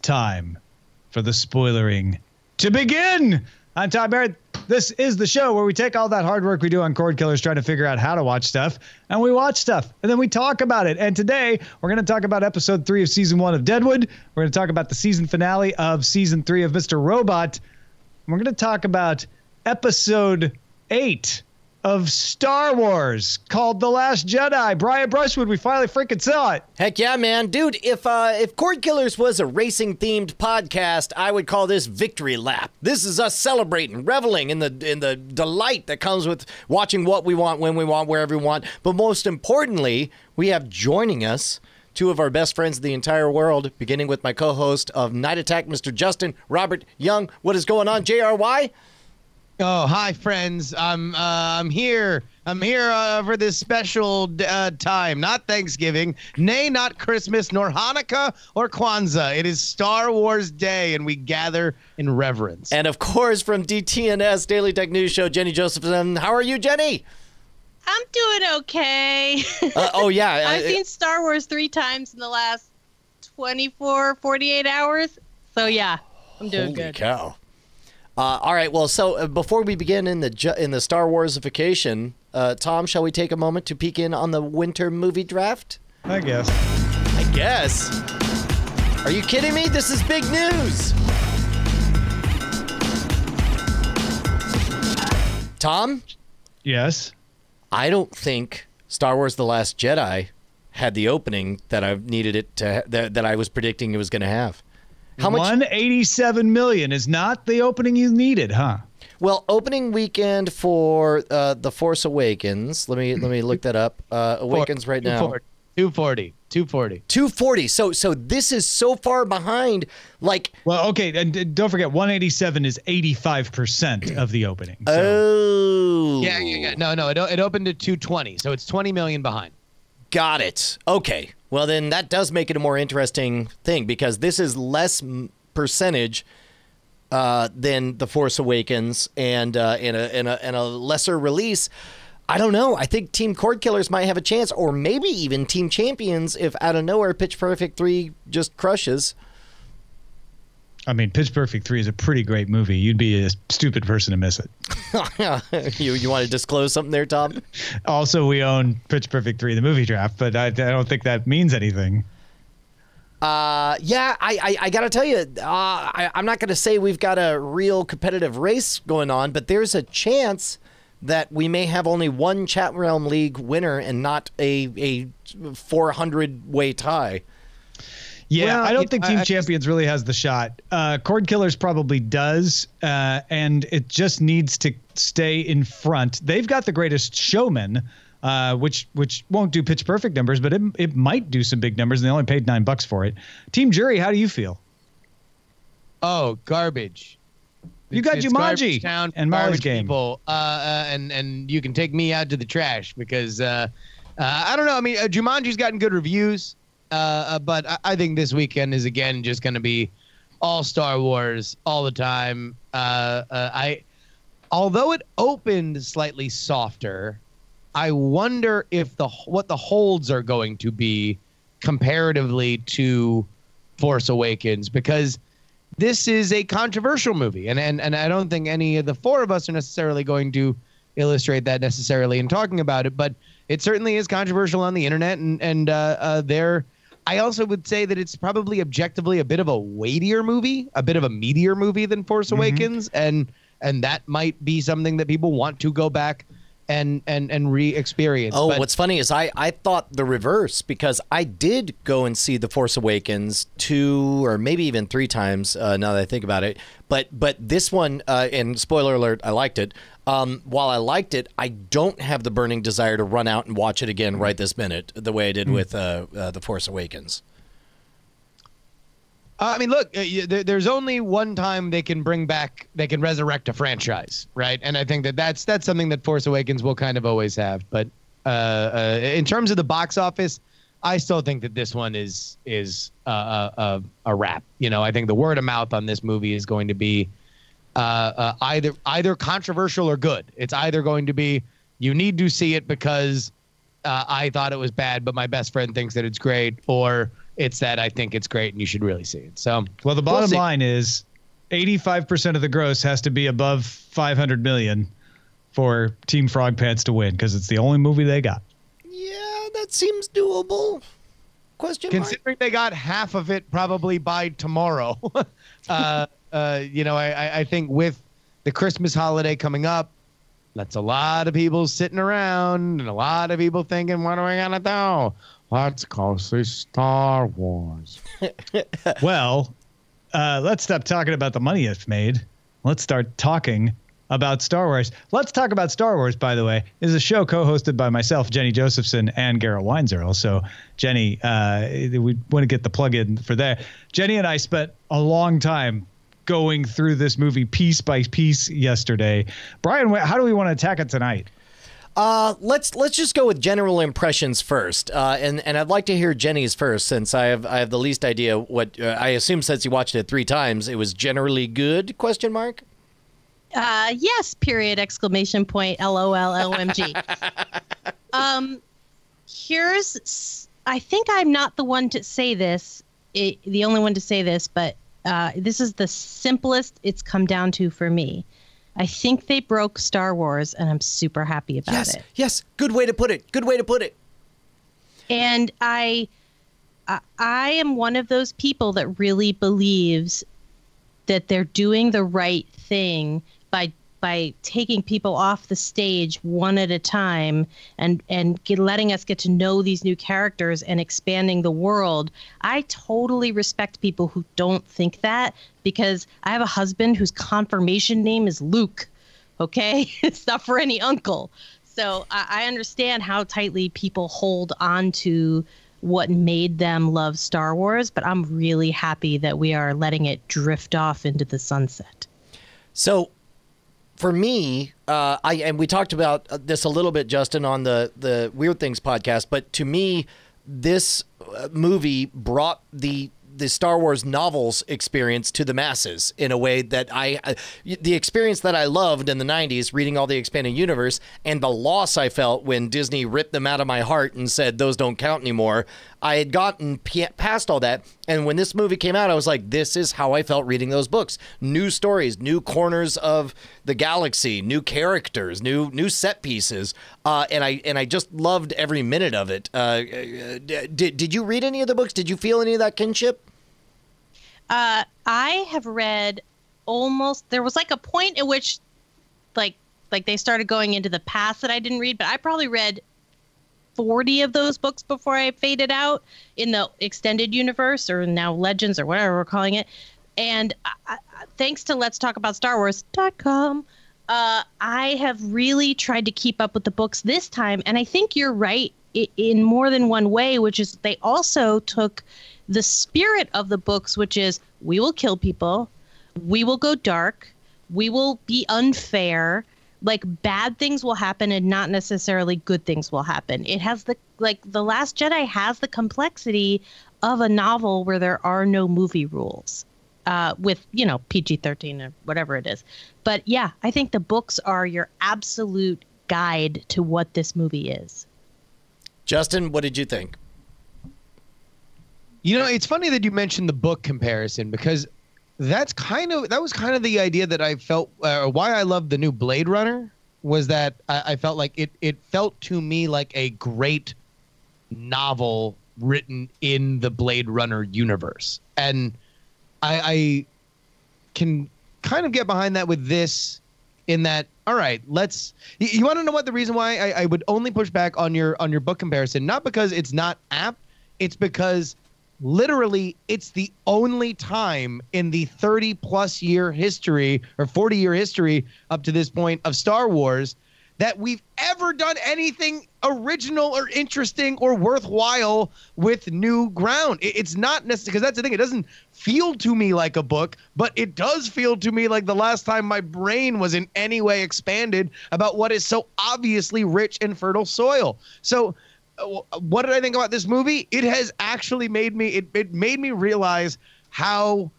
time for the spoilering to begin. I'm Tom Barrett. This is the show where we take all that hard work we do on Cordkillers trying to figure out how to watch stuff, and we watch stuff, and then we talk about it. And today, we're going to talk about episode 3 of season 1 of Deadwood. We're going to talk about the season finale of season 3 of Mr. Robot. We're going to talk about episode 8 of Star Wars called The Last Jedi. Brian Brushwood, we finally freaking saw it. Heck yeah, man. Dude, if Cordkillers was a racing-themed podcast, I would call this Victory Lap. This is us celebrating, reveling in the delight that comes with watching what we want, when we want, wherever we want. But most importantly, we have joining us two of our best friends in the entire world, beginning with my co-host of Night Attack, Mr. Justin Robert Young. What is going on, JRY? Oh, hi, friends. I'm here. I'm here for this special time. Not Thanksgiving, nay, not Christmas, nor Hanukkah or Kwanzaa. It is Star Wars Day, and we gather in reverence. And, of course, from DTNS Daily Tech News Show, Jenny Josephson. How are you, Jenny? I'm doing okay. Oh, yeah. I've seen Star Wars 3 times in the last 48 hours. So, yeah, I'm doing good. Holy cow. All right, well, so before we begin in the Star Warsification, Tom, shall we take a moment to peek in on the winter movie draft? I guess. Are you kidding me? This is big news. Tom? Yes? I don't think Star Wars The Last Jedi had the opening that I needed it to that I was predicting it was going to have. How much? 187 million is not the opening you needed, huh? Well, opening weekend for The Force Awakens. Let me look that up. Awakens right now. 240. So this is so far behind. Like, well, okay, and don't forget, 187 is 85% of the opening. So. Oh, yeah. No. It opened at 220, so it's 20 million behind. Got it. Okay. Well, then that does make it a more interesting thing because this is less percentage than The Force Awakens, and in a lesser release. I don't know. I think Team Cordkillers might have a chance, or maybe even Team Champions if out of nowhere Pitch Perfect 3 just crushes. I mean, Pitch Perfect 3 is a pretty great movie. You'd be a stupid person to miss it. You want to disclose something there, Tom? Also, we own Pitch Perfect 3, the movie draft, but I don't think that means anything. Yeah, I got to tell you, I'm not going to say we've got a real competitive race going on, but there's a chance that we may have only one Chat Realm League winner and not a 400-way tie. Yeah, well, I don't think Team Champions really has the shot. Cordkillers probably does, and it just needs to stay in front. They've got the greatest showman, which won't do pitch perfect numbers, but it might do some big numbers, and they only paid $9 for it. Team Jury, how do you feel? Oh, garbage. You got Jumanji town, and Molly's Game. People, and you can take me out to the trash because I don't know. I mean, Jumanji's gotten good reviews. But I think this weekend is again just going to be all Star Wars all the time. Although it opened slightly softer, I wonder if what the holds are going to be comparatively to Force Awakens, because this is a controversial movie, and I don't think any of the four of us are necessarily going to illustrate that necessarily in talking about it, but it certainly is controversial on the internet, and there. I also would say that it's probably objectively a bit of a weightier movie, a bit of a meatier movie than Force Awakens, and that might be something that people want to go back and re-experience. Oh, what's funny is I thought the reverse, because I did go and see The Force Awakens 2 or maybe even 3 times now that I think about it. But this one, and spoiler alert, I liked it. While I liked it, I don't have the burning desire to run out and watch it again right this minute, the way I did with The Force Awakens. I mean, look, there's only one time they can resurrect a franchise, right? And I think that's something that Force Awakens will kind of always have. But in terms of the box office, I still think that this one is a wrap. You know, I think the word of mouth on this movie is going to be either controversial or good. It's either going to be you need to see it because I thought it was bad, but my best friend thinks that it's great, or It's that I think it's great and you should really see it. So, well, the bottom see. line is 85% of the gross has to be above 500 million for Team Frog Pants to win because it's the only movie they got. Yeah, that seems doable. Question mark? Considering they got half of it probably by tomorrow. I think with the Christmas holiday coming up, that's a lot of people sitting around and a lot of people thinking, what are we going to do? Let's go see Star Wars. Well, let's stop talking about the money it's made. Let's start talking about Star Wars. Let's Talk About Star Wars, by the way, is a show co-hosted by myself, Jenny Josephson, and Garrett Weinzierl. So, Jenny, we want to get the plug in for that. Jenny and I spent a long time going through this movie piece by piece yesterday. Brian, how do we want to attack it tonight? Let's just go with general impressions first, and I'd like to hear Jenny's first, since I have the least idea what I assume. Since you watched it 3 times, it was generally good? Question mark. Yes, period, exclamation point, LOL, OMG. I think I'm not the one to say this, the only one to say this, but this is the simplest it's come down to for me. I think they broke Star Wars, and I'm super happy about it. Yes, good way to put it. Good way to put it. And I am one of those people that really believes that they're doing the right thing by taking people off the stage one at a time and letting us get to know these new characters and expanding the world. I totally respect people who don't think that, because I have a husband whose confirmation name is Luke. Okay? It's not for any uncle. So I understand how tightly people hold on to what made them love Star Wars, but I'm really happy that we are letting it drift off into the sunset. So, for me, and we talked about this a little bit, Justin, on the Weird Things podcast, but to me, this movie brought the Star Wars novels experience to the masses in a way that the experience that I loved in the 90s, reading all the expanded universe, and the loss I felt when Disney ripped them out of my heart and said, those don't count anymore. I had gotten past all that. And when this movie came out, I was like, this is how I felt reading those books. New stories, new corners of the galaxy, new characters, new set pieces. And I just loved every minute of it. Did you read any of the books? Did you feel any of that kinship? I have read almost, there was like a point at which like they started going into the past that I didn't read, but I probably read 40 of those books before I faded out in the extended universe, or now Legends, or whatever we're calling it. And thanks to Let's Talk About Star Wars.com, I have really tried to keep up with the books this time. And I think you're right in more than one way, which is they also took the spirit of the books, which is we will kill people, we will go dark, we will be unfair, like bad things will happen and not necessarily good things will happen. It has The Last Jedi has the complexity of a novel where there are no movie rules, with, PG-13 or whatever it is. But yeah, I think the books are your absolute guide to what this movie is. Justin, what did you think? It's funny that you mentioned the book comparison, because that was kind of the idea that I felt, why I loved the new Blade Runner, was that I felt like it felt to me like a great novel written in the Blade Runner universe. And I can kind of get behind that with this, in that, all right, you want to know what the reason why I would only push back on your book comparison? Not because it's not apt, it's because literally it's the only time in the 30+ year history or 40-year history up to this point of Star Wars that we've ever done anything original or interesting or worthwhile with new ground. It's not necessarily, because that's the thing, it doesn't feel to me like a book, but it does feel to me like the last time my brain was in any way expanded about what is so obviously rich and fertile soil. So what did I think about this movie? It has actually made me, it made me realize how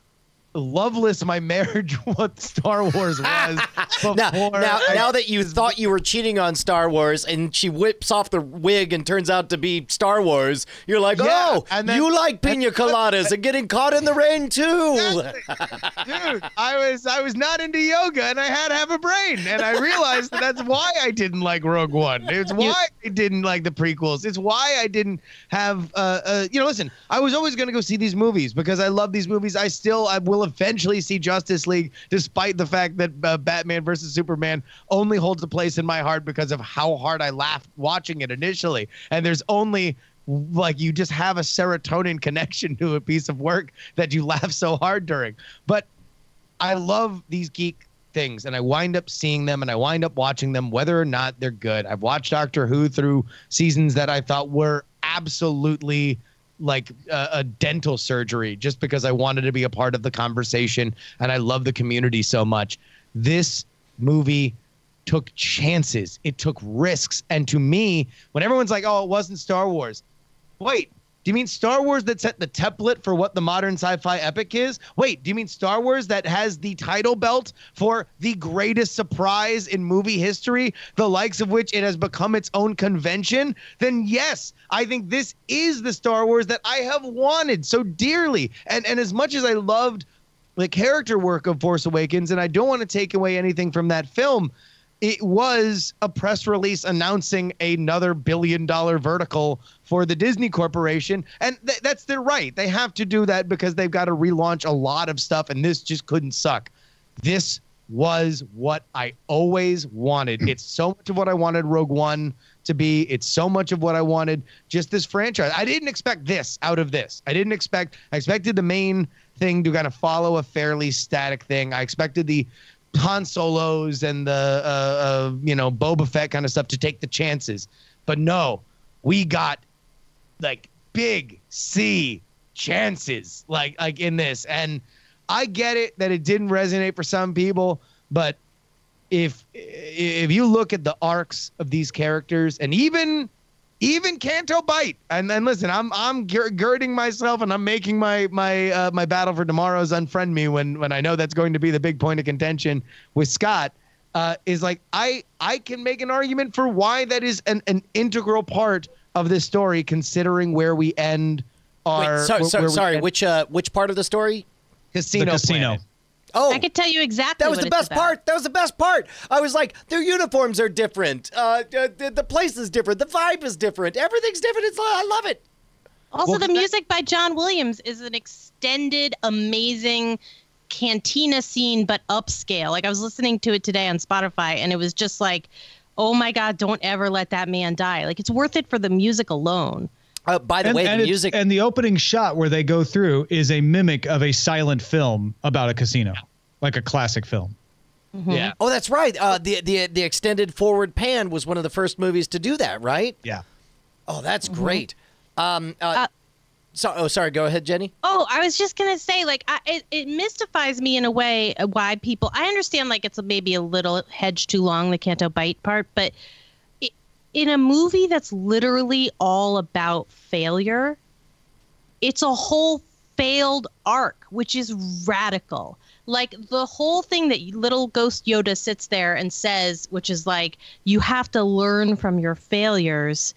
loveless my marriage with Star Wars was before. Now that you thought you were cheating on Star Wars and she whips off the wig and turns out to be Star Wars, you're like, you like pina coladas and getting caught in the rain too. Dude, I was not into yoga and I had to have a brain, and I realized that's why I didn't like Rogue One. It's why I didn't like the prequels. It's why I didn't have listen, I was always going to go see these movies because I love these movies. I will eventually see Justice League, despite the fact that Batman versus Superman only holds a place in my heart because of how hard I laughed watching it initially. And there's only you just have a serotonin connection to a piece of work that you laugh so hard during. But I love these geek things, and I wind up seeing them and I wind up watching them whether or not they're good. I've watched Doctor Who through seasons that I thought were absolutely like a dental surgery just because I wanted to be a part of the conversation, and I love the community so much. This movie took chances. It took risks. And to me, when everyone's like, oh, it wasn't Star Wars. Wait, do you mean Star Wars that set the template for what the modern sci-fi epic is? Wait, do you mean Star Wars that has the title belt for the greatest surprise in movie history, the likes of which it has become its own convention? Then yes, I think this is the Star Wars that I have wanted so dearly. And as much as I loved the character work of Force Awakens, and I don't want to take away anything from that film, it was a press release announcing another $1 billion vertical for the Disney Corporation. And that's their right. They have to do that because they've got to relaunch a lot of stuff, and this just couldn't suck. This was what I always wanted. It's so much of what I wanted Rogue One to be. It's so much of what I wanted just this franchise. I didn't expect this out of this. I expected the main thing to kind of follow a fairly static thing. I expected the Han Solos and the Boba Fett kind of stuff to take the chances, but no, we got like big C chances like in this. And I get it that it didn't resonate for some people, but if you look at the arcs of these characters, and even Canto Bite, and then listen, I'm girding myself and I'm making my battle for tomorrow's unfriend me when I know that's going to be the big point of contention with Scott, is like I can make an argument for why that is an integral part of this story, considering where we end our. Which part of the story? Casino. Planet. Oh, I could tell you exactly. That was the best part. That was the best part. I was like, their uniforms are different. The place is different. The vibe is different. Everything's different. I love it. Also, the music by John Williams is an extended, amazing cantina scene, but upscale. Like I was listening to it today on Spotify, and it was just like, oh my God, don't ever let that man die. Like it's worth it for the music alone. By the way, the music and the opening shot where they go through is a mimic of a silent film about a casino, like a classic film. Mm-hmm. Yeah. Oh, that's right. The extended forward pan was one of the first movies to do that, right? Yeah. Oh, that's great. Sorry. Go ahead, Jenny. Oh, I was just gonna say, like, it mystifies me in a way why people. I understand, like, it's maybe a little hedged too long, the Canto Bite part, but in a movie that's literally all about failure, it's a whole failed arc, which is radical. Like the whole thing that little ghost Yoda sits there and says, which is like, you have to learn from your failures.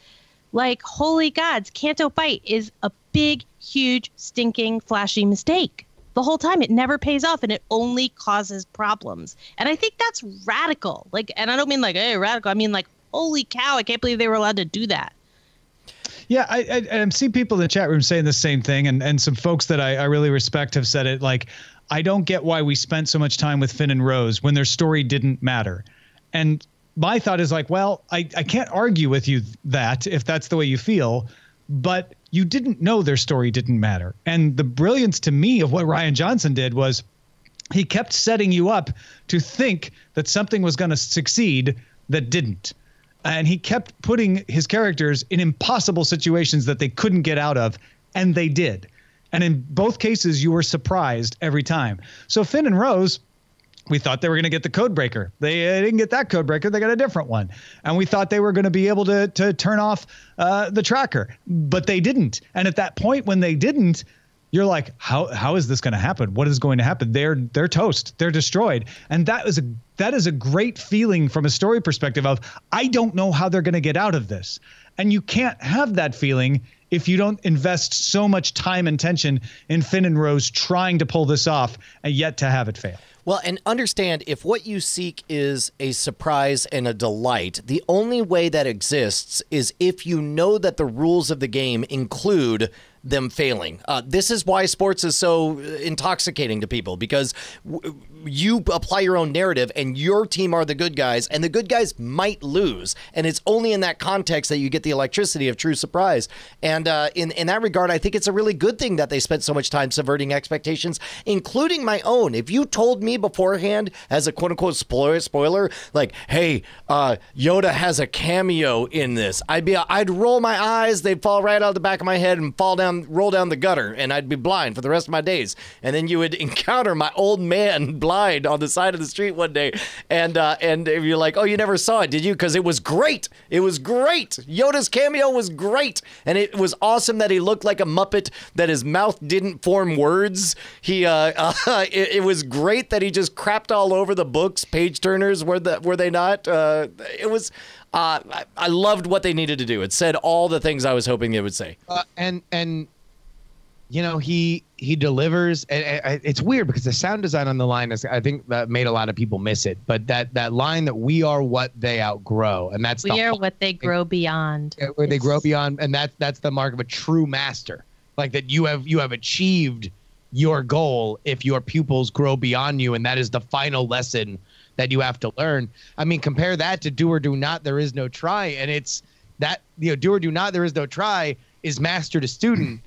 Like, holy gods, Canto Bite is a big, huge, stinking, flashy mistake. The whole time it never pays off and it only causes problems. And I think that's radical. Like, and I don't mean like, hey, radical. I mean like, holy cow, I can't believe they were allowed to do that. Yeah, I see people in the chat room saying the same thing, and some folks that I really respect have said it. Like, I don't get why we spent so much time with Finn and Rose when their story didn't matter. And my thought is like, well, I can't argue with you that if that's the way you feel, but you didn't know their story didn't matter. And the brilliance to me of what Rian Johnson did was he kept setting you up to think that something was going to succeed that didn't. And he kept putting his characters in impossible situations that they couldn't get out of, and they did. And in both cases, you were surprised every time. So Finn and Rose, we thought they were going to get the code breaker. They didn't get that code breaker. They got a different one. And we thought they were going to be able to turn off the tracker, but they didn't. And at that point when they didn't, you're like, how is this going to happen? What is going to happen? They're toast. They're destroyed. And that is a great feeling from a story perspective of, I don't know how they're going to get out of this. And you can't have that feeling if you don't invest so much time and tension in Finn and Rose trying to pull this off and yet to have it fail. Well, and understand, if what you seek is a surprise and a delight, the only way that exists is if you know that the rules of the game include them failing. This is why sports is so intoxicating to people, because you apply your own narrative and your team are the good guys and the good guys might lose. And it's only in that context that you get the electricity of true surprise. And in that regard, I think it's a really good thing that they spent so much time subverting expectations, including my own. If you told me beforehand as a quote unquote spoiler, like, hey, Yoda has a cameo in this, I'd roll my eyes. They'd fall right out of the back of my head and roll down the gutter, and I'd be blind for the rest of my days. And then you would encounter my old man blind on the side of the street one day, and you're like, oh, you never saw it, did you? Because it was great. It was great. Yoda's cameo was great, and it was awesome that he looked like a Muppet, that his mouth didn't form words. It was great that he just crapped all over the books, page turners, were they not? It was. I loved what they needed to do. It said all the things I was hoping it would say. And you know, he delivers. And it's weird because the sound design on the line is, I think, that made a lot of people miss it. But that line that we are what they outgrow, and that's we are what they grow beyond. Where they grow beyond, and that's the mark of a true master. Like that you have achieved your goal if your pupils grow beyond you, and that is the final lesson that you have to learn. I mean, compare that to Do or Do Not, There Is No Try. And it's that, Do or Do Not, There Is No Try is master to student.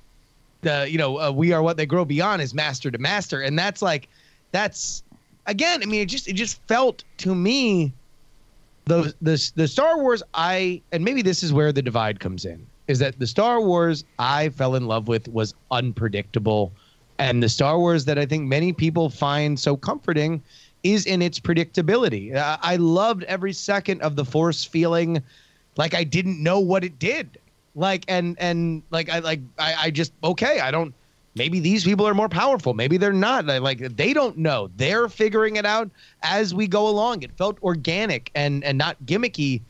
We Are What They Grow Beyond is master to master. And that's again, I mean, it just felt to me, the Star Wars and maybe this is where the divide comes in, is that the Star Wars I fell in love with was unpredictable. And the Star Wars that I think many people find so comforting is in its predictability. I loved every second of the Force feeling like I didn't know what it did. I just, okay, I don't, maybe these people are more powerful. Maybe they're not. They don't know. They're figuring it out as we go along. It felt organic and not gimmicky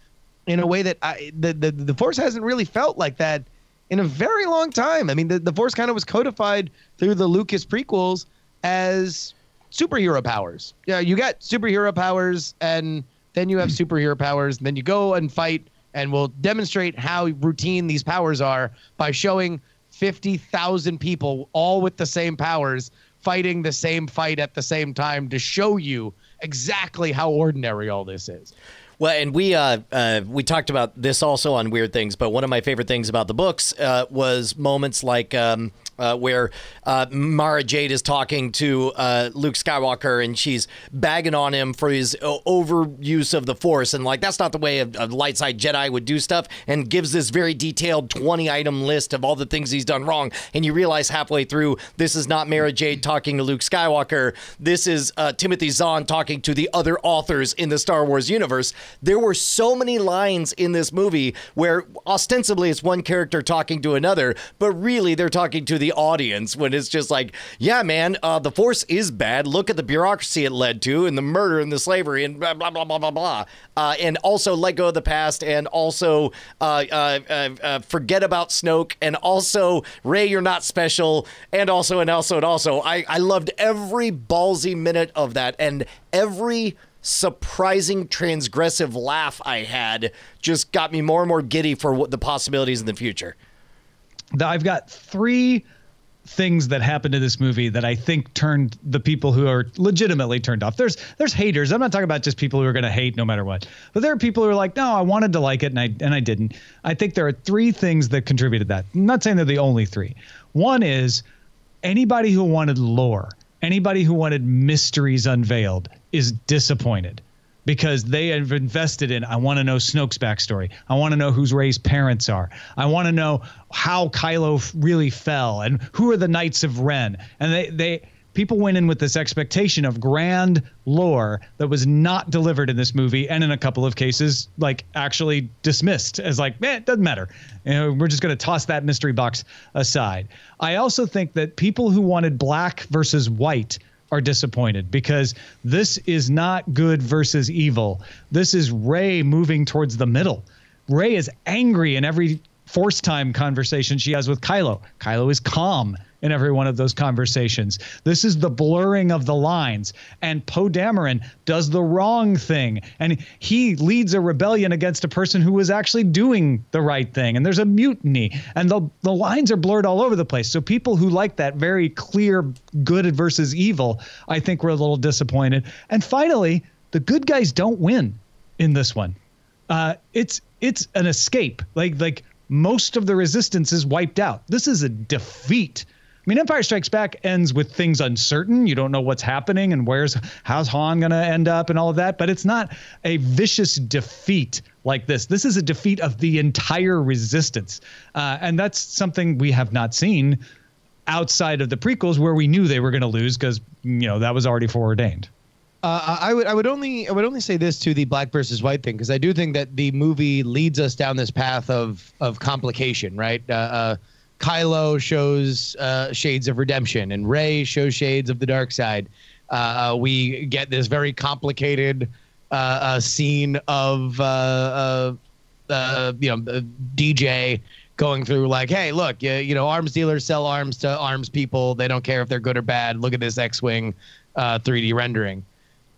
in a way that the Force hasn't really felt like that in a very long time. I mean, the Force kind of was codified through the Lucas prequels as superhero powers. Yeah, you got superhero powers, and then you have superhero powers, and then you go and fight, and we'll demonstrate how routine these powers are by showing 50,000 people all with the same powers fighting the same fight at the same time to show you exactly how ordinary all this is. Well, and we talked about this also on Weird Things, but one of my favorite things about the books was moments like where Mara Jade is talking to Luke Skywalker, and she's bagging on him for his overuse of the Force, and like, that's not the way a light side Jedi would do stuff, and gives this very detailed 20-item list of all the things he's done wrong. And you realize halfway through, this is not Mara Jade talking to Luke Skywalker. This is Timothy Zahn talking to the other authors in the Star Wars universe. There were so many lines in this movie where ostensibly it's one character talking to another, but really they're talking to the audience, when it's just like, yeah, man, the Force is bad. Look at the bureaucracy it led to, and the murder and the slavery and blah, blah, blah, blah, blah, blah. And also let go of the past, and also forget about Snoke, and also, Rey, you're not special, and also. I loved every ballsy minute of that, and every surprising transgressive laugh I had just got me more and more giddy for what the possibilities in the future. I've got 3 things that happened to this movie that I think turned the people who are legitimately turned off. There's haters. I'm not talking about just people who are going to hate no matter what, but there are people who are like, no, I wanted to like it and I didn't. I think there are 3 things that contributed to that. I'm not saying they're the only 3. One is anybody who wanted lore, anybody who wanted mysteries unveiled is disappointed, because they have invested in, I want to know Snoke's backstory. I want to know who Rey's parents are. I want to know how Kylo really fell and who are the Knights of Ren. And people went in with this expectation of grand lore that was not delivered in this movie, and in a couple of cases, like actually dismissed as like, it doesn't matter. We're just going to toss that mystery box aside. I also think that people who wanted black versus white are disappointed, because this is not good versus evil. This is Rey moving towards the middle. Rey is angry in every Force time conversation she has with Kylo. Kylo is calm in every one of those conversations. This is the blurring of the lines. And Poe Dameron does the wrong thing. And he leads a rebellion against a person who was actually doing the right thing. And there's a mutiny. And the lines are blurred all over the place. So people who like that very clear good versus evil, I think were a little disappointed. And finally, the good guys don't win in this one. It's an escape. Like most of the resistance is wiped out. This is a defeat. I mean, Empire Strikes Back ends with things uncertain. You don't know what's happening and how's Han going to end up and all of that. But it's not a vicious defeat like this. This is a defeat of the entire resistance. And that's something we have not seen outside of the prequels, where we knew they were going to lose because, that was already foreordained. I would only say this to the black versus white thing, because I do think that the movie leads us down this path of complication, right? Kylo shows shades of redemption, and Rey shows shades of the dark side. We get this very complicated scene of DJ going through like, hey, look, arms dealers sell arms to arms people. They don't care if they're good or bad. Look at this X-Wing 3D rendering.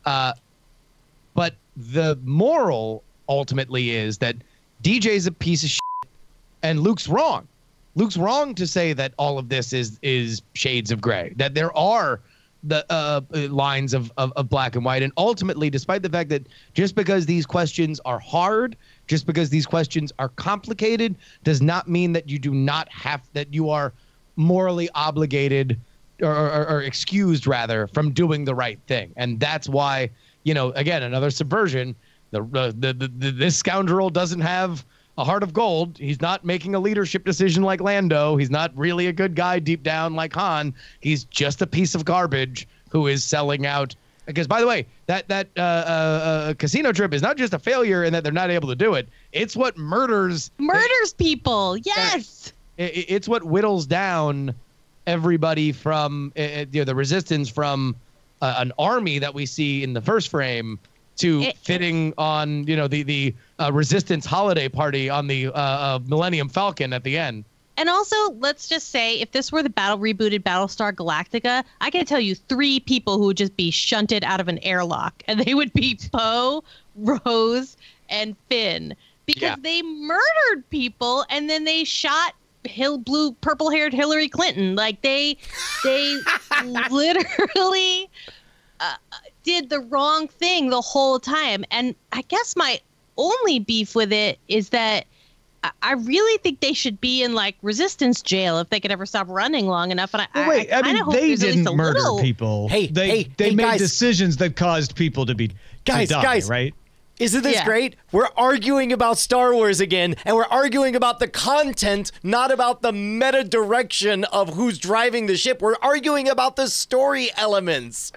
But the moral ultimately is that DJ's a piece of shit and Luke's wrong. Luke's wrong to say that all of this is shades of gray, that there are the lines of black and white. And ultimately, despite the fact that just because these questions are hard, just because these questions are complicated, does not mean that you are morally obligated or excused rather from doing the right thing. And that's why, again, another subversion. This scoundrel doesn't have a heart of gold. He's not making a leadership decision like Lando. He's not really a good guy deep down like Han. He's just a piece of garbage who is selling out. Because, by the way, that casino trip is not just a failure in that they're not able to do it. It's what murders people. Yes. It's what whittles down everybody from the resistance from an army that we see in the first frame to fitting on the resistance holiday party on the Millennium Falcon at the end. And also, let's just say, if this were the rebooted Battlestar Galactica, I can tell you 3 people who would just be shunted out of an airlock, and they would be Poe, Rose, and Finn, because they murdered people and then they shot purple-haired Hillary Clinton. Like they literally did the wrong thing the whole time. And I guess my only beef with it is that I really think they should be in like resistance jail if they could ever stop running long enough. And I mean, they didn't murder people. They made guys, decisions that caused people to die, right? Isn't this great? We're arguing about Star Wars again, and we're arguing about the content, not about the meta direction of who's driving the ship. We're arguing about the story elements.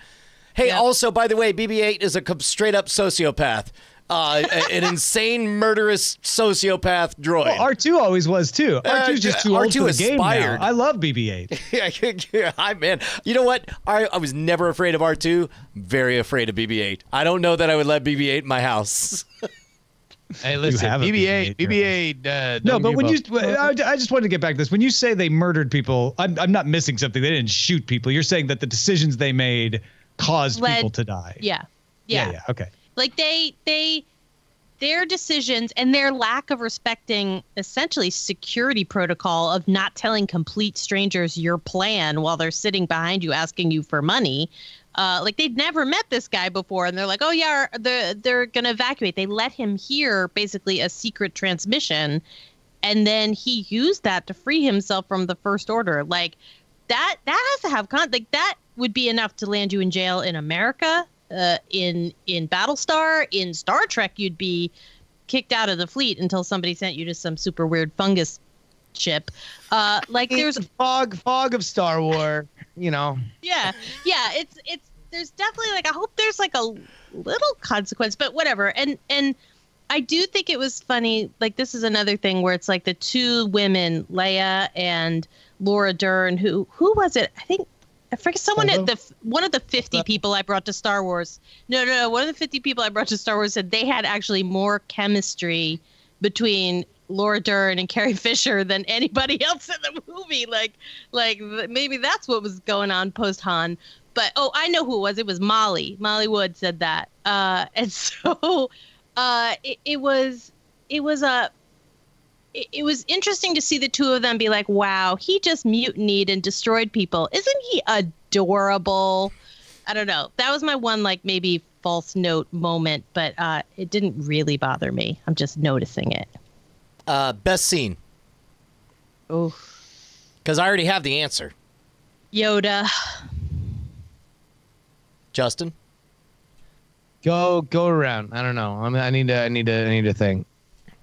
Hey, also, by the way, BB-8 is a straight up sociopath. An insane, murderous sociopath droid. Well, R2 always was too. R2's just too old for the game now. I love BB-8. Yeah, man. You know what? I was never afraid of R2. Very afraid of BB-8. I don't know that I would let BB-8 in my house. Hey, listen, BB-8. No, but I just wanted to get back to this. When you say they murdered people, I'm not missing something. They didn't shoot people. You're saying that the decisions they made caused people to die. Yeah. Okay. Like their decisions and their lack of respecting essentially security protocol of not telling complete strangers your plan while they're sitting behind you asking you for money. Like they'd never met this guy before, and they're like, oh yeah, they're gonna evacuate. They let him hear basically a secret transmission, and then he used that to free himself from the First Order. Like that has to have like that would be enough to land you in jail in America. In Battlestar, in Star Trek, you'd be kicked out of the fleet until somebody sent you to some super weird fungus ship. Like there's fog of Star Wars. Yeah. It's there's definitely like, I hope there's like a little consequence, but whatever. And I do think it was funny. Like, this is another thing where it's like the two women, Leia and Laura Dern, who was it? I forget, someone one of the 50 people I brought to Star Wars. No. One of the 50 people I brought to Star Wars said they had actually more chemistry between Laura Dern and Carrie Fisher than anybody else in the movie. Like maybe that's what was going on post Han. But I know who it was. It was Molly. Molly Wood said that. And so it was interesting to see the two of them be like, wow, he just mutinied and destroyed people. Isn't he adorable? I don't know. That was my one, like, maybe false note moment, but it didn't really bother me. I'm just noticing it. Best scene. Oh. Because I already have the answer. Yoda. Justin? Go around. I don't know. I need to think.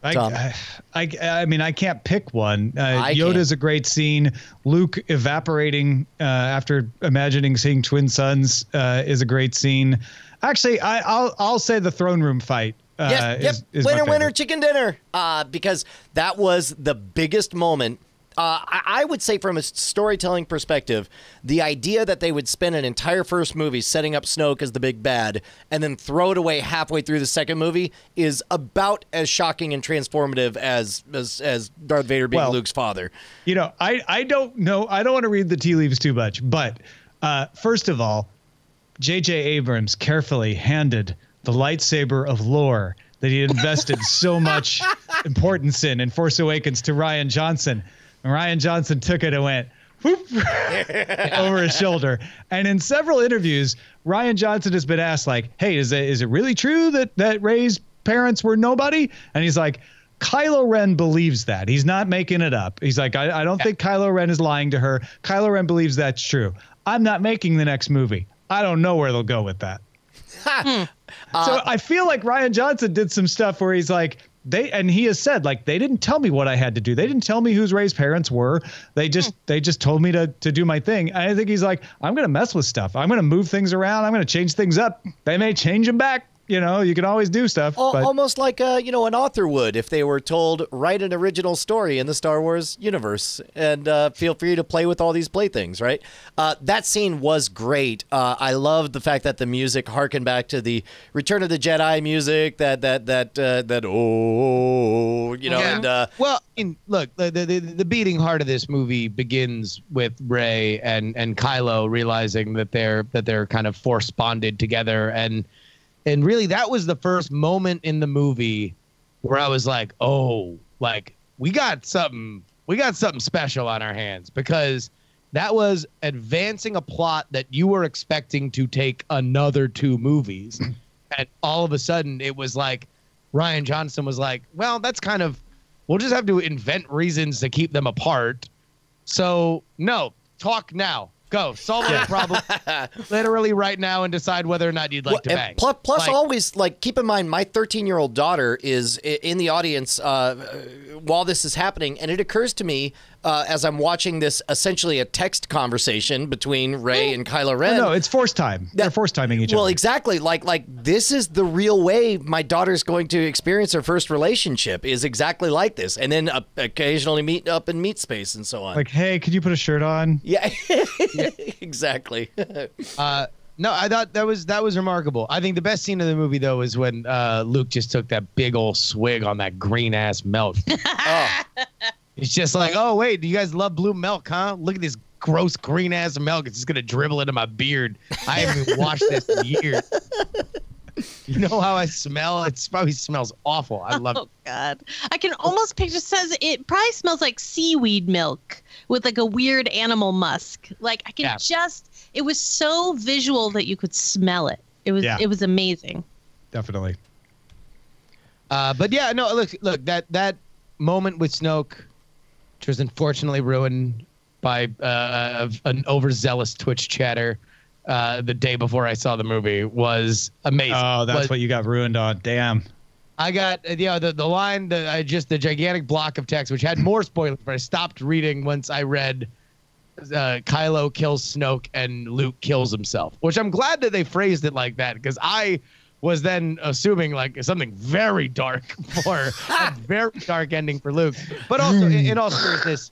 I mean, I can't pick one. I Yoda's can. a great scene. Luke evaporating after imagining seeing twin sons is a great scene. Actually, I'll say the throne room fight. Yes, is winner, my favorite. chicken dinner. Because that was the biggest moment. I would say, from a storytelling perspective, the idea that they would spend an entire first movie setting up Snoke as the big bad and then throw it away halfway through the second movie is about as shocking and transformative as Darth Vader being Luke's father. I don't know. I don't want to read the tea leaves too much, but first of all, J.J. Abrams carefully handed the lightsaber of lore that he had invested so much importance in Force Awakens to Rian Johnson. And Rian Johnson took it and went whoop, over his shoulder. And in several interviews, Rian Johnson has been asked, like, hey, is it really true that Rey's parents were nobody? And he's like, Kylo Ren believes that. He's not making it up. He's like, I don't think Kylo Ren is lying to her. Kylo Ren believes that's true. I'm not making the next movie. I don't know where they'll go with that. So I feel like Rian Johnson did some stuff where he's like, he has said, like, they didn't tell me what I had to do. They didn't tell me whose Rey's parents were. They just told me to do my thing. And I think he's like, I'm going to mess with stuff. I'm going to move things around. I'm going to change things up. They may change them back. You can always do stuff. But Almost like an author would if they were told, write an original story in the Star Wars universe and feel free to play with all these playthings, right? That scene was great. I loved the fact that the music harkened back to the Return of the Jedi music. And look, the beating heart of this movie begins with Rey and Kylo realizing that they're kind of force bonded together, and really, that was the first moment in the movie where I was like, oh, like, we got something special on our hands, because that was advancing a plot that you were expecting to take another 2 movies. And all of a sudden, it was like Rian Johnson was like, well, that's kind of, we'll just have to invent reasons to keep them apart. So, no, talk now. Go solve that problem literally right now and decide whether or not you'd like to bang. Plus, always, like, keep in mind, my 13-year-old daughter is in the audience while this is happening, and it occurs to me as I'm watching this, essentially a text conversation between Rey and Kylo Ren. No, it's force time. They're force timing each other. Well, exactly. Like this is the real way my daughter's going to experience her first relationship, is exactly like this, and then occasionally meet up in meat space and so on. Like, hey, could you put a shirt on? Yeah, exactly. No, I thought that was remarkable. I think the best scene of the movie, though, is when Luke just took that big old swig on that green ass milk. It's just like, oh wait, do you guys love blue milk, huh? Look at this gross green ass milk. It's just gonna dribble into my beard. I haven't even washed this in years. You know how I smell? It probably smells awful. I love it. Oh God, I can almost picture. Says it probably smells like seaweed milk with like a weird animal musk. Like I can just. It was so visual that you could smell it. It was amazing. Definitely. But yeah, no. Look. That moment with Snoke, which was unfortunately ruined by an overzealous Twitch chatter the day before I saw the movie, was amazing. Oh, that's what you got ruined on. Damn. I got the line the gigantic block of text, which had more spoilers, but I stopped reading once I read Kylo kills Snoke and Luke kills himself, which I'm glad that they phrased it like that, because I was then assuming like something very dark for a very dark ending for Luke. But also, in all seriousness,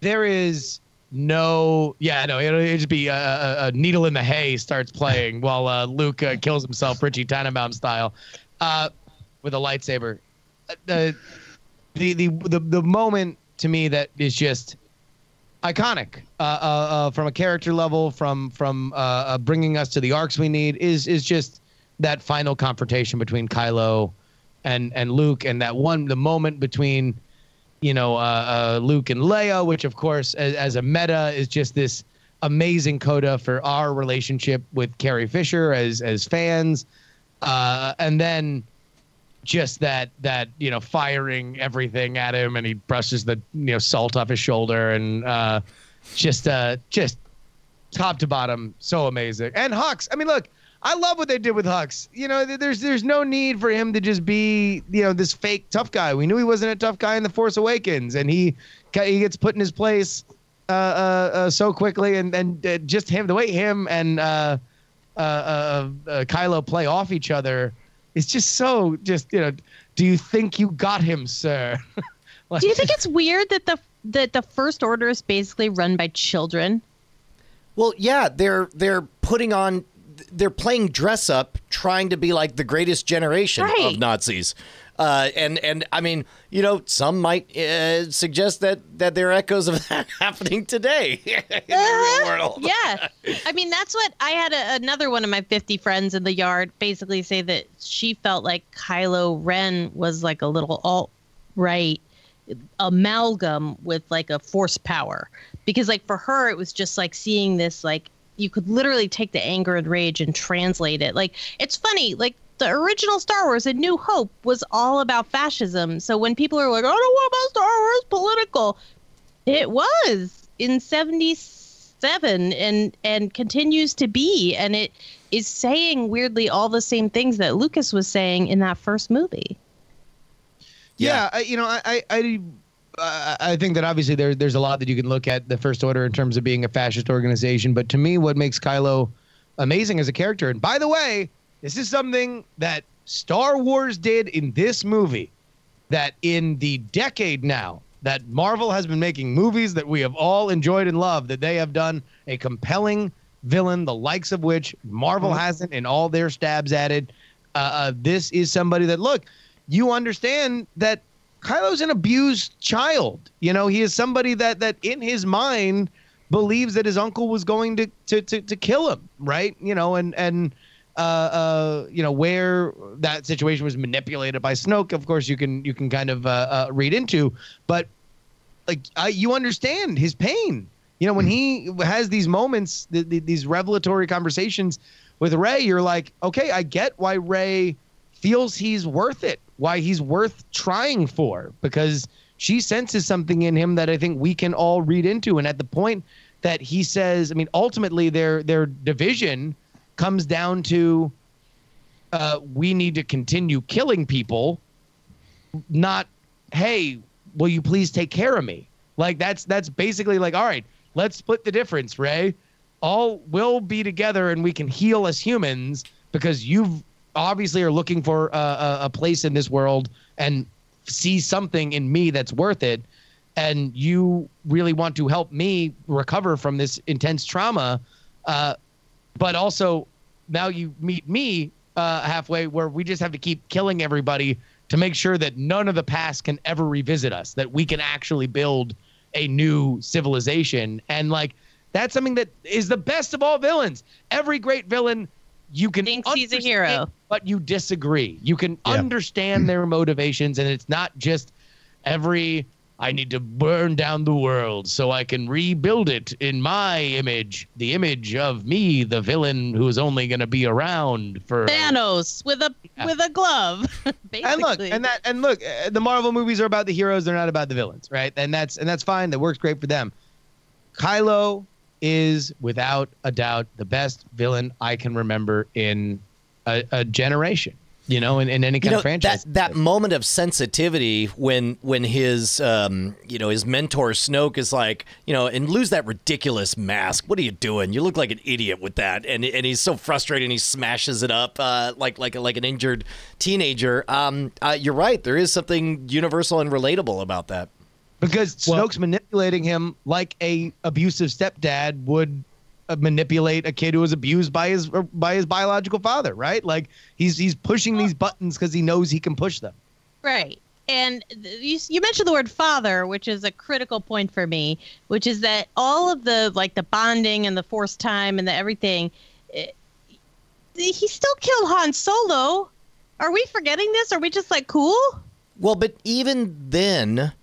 there is it'll just be a needle in the hay starts playing while Luke kills himself, Richie Tannenbaum style, with a lightsaber. The moment to me that is just iconic from a character level, from bringing us to the arcs we need, is just that final confrontation between Kylo and Luke, and the moment between Luke and Leia, which of course as a meta is just this amazing coda for our relationship with Carrie Fisher as fans, and then just that firing everything at him, and he brushes the salt off his shoulder, and just top to bottom so amazing. And Hux, I mean, look, I love what they did with Hux. There's no need for him to just be this fake tough guy. We knew he wasn't a tough guy in The Force Awakens, and he gets put in his place so quickly, and just the way him and Kylo play off each other. It's just so do you think you got him, sir? Do you think it's weird that the First Order is basically run by children? Well, yeah, they're playing dress up, trying to be like the greatest generation of Nazis. And I mean, some might suggest that there are echoes of that happening today in the real world. Yeah. I mean, that's what I had another one of my 50 friends in the yard basically say, that she felt like Kylo Ren was like a little alt-right amalgam with like a force power. Because like for her, it was just like seeing this, like you could literally take the anger and rage and translate it. Like, it's funny, like, the original Star Wars, A New Hope, was all about fascism. So when people are like, I don't want my Star Wars political, it was in 77 and continues to be. And it is saying weirdly all the same things that Lucas was saying in that first movie. Yeah, I think that obviously there's a lot that you can look at the First Order in terms of being a fascist organization. But to me, what makes Kylo amazing as a character, and by the way, this is something that Star Wars did in this movie, that in the decade now that Marvel has been making movies that we have all enjoyed and loved, that they have done a compelling villain, the likes of which Marvel hasn't in all their stabs at it. This is somebody that, look, you understand that Kylo's an abused child. He is somebody that in his mind believes that his uncle was going to kill him, right? Where that situation was manipulated by Snoke, of course, you can kind of read into, but like you understand his pain. When he has these moments, these revelatory conversations with Rey, you're like, okay, I get why Rey feels he's worth it, why he's worth trying for, because she senses something in him that I think we can all read into. And at the point that he says, I mean, ultimately their division comes down to we need to continue killing people, not, hey, will you please take care of me? Like that's basically like, all right, let's split the difference, Rey. All will be together and we can heal as humans, because you've obviously are looking for a place in this world and see something in me that's worth it. And you really want to help me recover from this intense trauma. But also now you meet me halfway, where we just have to keep killing everybody to make sure that none of the past can ever revisit us, that we can actually build a new civilization. And like, that's something that is the best of all villains. Every great villain, you can thinks he's a hero, but you disagree. You can understand their motivations, and it's not just I need to burn down the world so I can rebuild it in my image, the image of me, the villain who's only going to be around for Thanos with a glove. Basically. And look, the Marvel movies are about the heroes; they're not about the villains, right? And that's fine. That works great for them. Kylo is without a doubt the best villain I can remember in a generation. in any kind of franchise. That moment of sensitivity when his his mentor Snoke is like, and lose that ridiculous mask. What are you doing? You look like an idiot with that. And he's so frustrated and he smashes it up like an injured teenager. You're right. There is something universal and relatable about that. Because Snoke's manipulating him like a abusive stepdad would manipulate a kid who was abused by his biological father, right? Like he's pushing these buttons because he knows he can push them. Right. And you mentioned the word father, which is a critical point for me, which is that all of the bonding and the Force time and the everything, he still killed Han Solo. Are we forgetting this? Are we just cool? Well, but even then,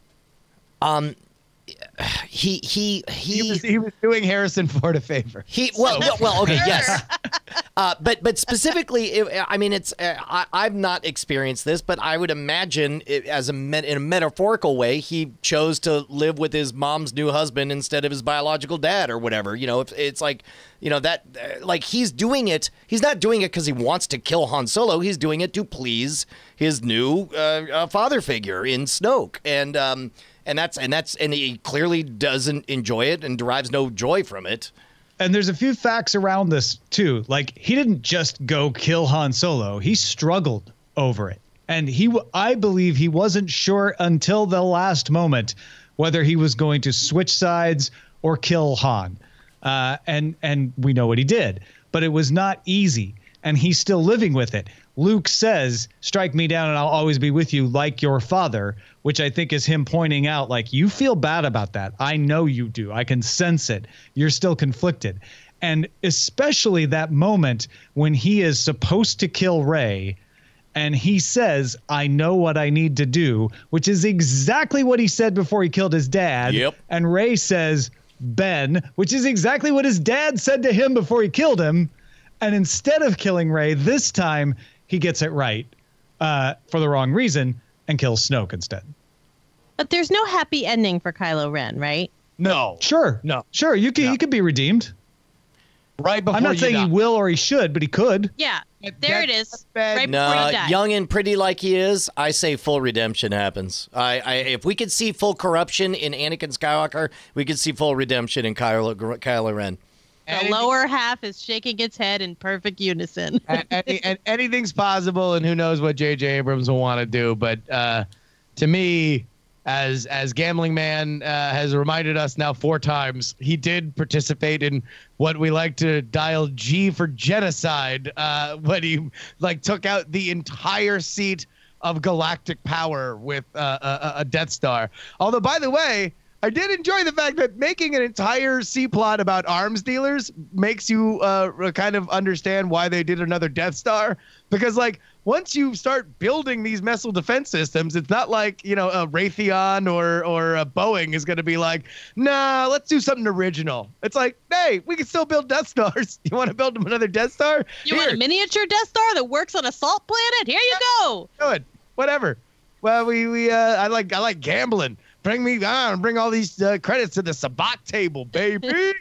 he was doing Harrison Ford a favor. Okay, yes. But specifically, it's I've not experienced this, but I would imagine in a metaphorical way, he chose to live with his mom's new husband instead of his biological dad or whatever. It's he's doing it. He's not doing it because he wants to kill Han Solo. He's doing it to please his new father figure in Snoke, and he clearly doesn't enjoy it and derives no joy from it. And there's a few facts around this too. Like, he didn't just go kill Han Solo. He struggled over it. And I believe he wasn't sure until the last moment whether he was going to switch sides or kill Han. And we know what he did, but it was not easy. And he's still living with it. Luke says, "Strike me down and I'll always be with you like your father," which I think is him pointing out, you feel bad about that. I know you do. I can sense it. You're still conflicted. And especially that moment when he is supposed to kill Rey and he says, "I know what I need to do," which is exactly what he said before he killed his dad. Yep. And Rey says, "Ben," which is exactly what his dad said to him before he killed him. And instead of killing Rey this time, he gets it right for the wrong reason and kills Snoke instead. But there's no happy ending for Kylo Ren, right? No. Sure. No. Sure. He could be redeemed. Right before I'm not saying he will or he should, but he could. Yeah. There it is. Right before he died. Young and pretty like he is, I say full redemption happens. If we could see full corruption in Anakin Skywalker, we could see full redemption in Kylo Ren. The lower half is shaking its head in perfect unison. and anything's possible, and who knows what J.J. Abrams will want to do. But to me, as Gambling Man has reminded us now 4 times, he did participate in what we like to dial G for genocide when he took out the entire seat of galactic power with a Death Star. Although, by the way, I did enjoy the fact that making an entire C-plot about arms dealers makes you kind of understand why they did another Death Star. Because, once you start building these missile defense systems, it's not like, a Raytheon or a Boeing is going to be like, nah, let's do something original. It's like, hey, we can still build Death Stars. You want to build them another Death Star? You want a miniature Death Star that works on a salt planet? Here you go. Good. Whatever. Well, I like gambling. Bring all these credits to the Sabacc table, baby.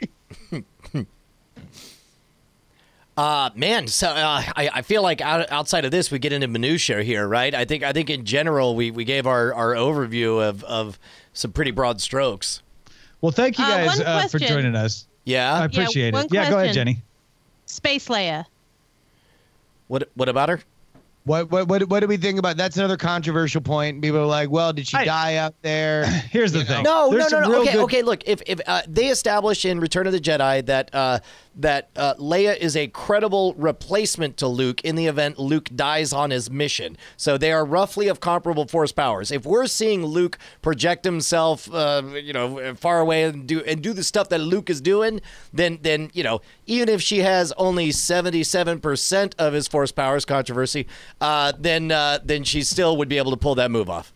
Man, so I feel like outside of this, we get into minutia here, right? I think in general, we gave our overview of some pretty broad strokes. Well, thank you guys for joining us. Yeah, I appreciate it. Yeah, go ahead, Jenny. Space Leia. What about her? What do we think about? That's another controversial point. People are like, well, did she die out there? Here's the thing. No. Okay, look, if they establish in Return of the Jedi that Leia is a credible replacement to Luke in the event Luke dies on his mission. So they are roughly of comparable force powers. If we're seeing Luke project himself, far away and do the stuff that Luke is doing, then even if she has only 77% of his force powers, controversy, then she still would be able to pull that move off.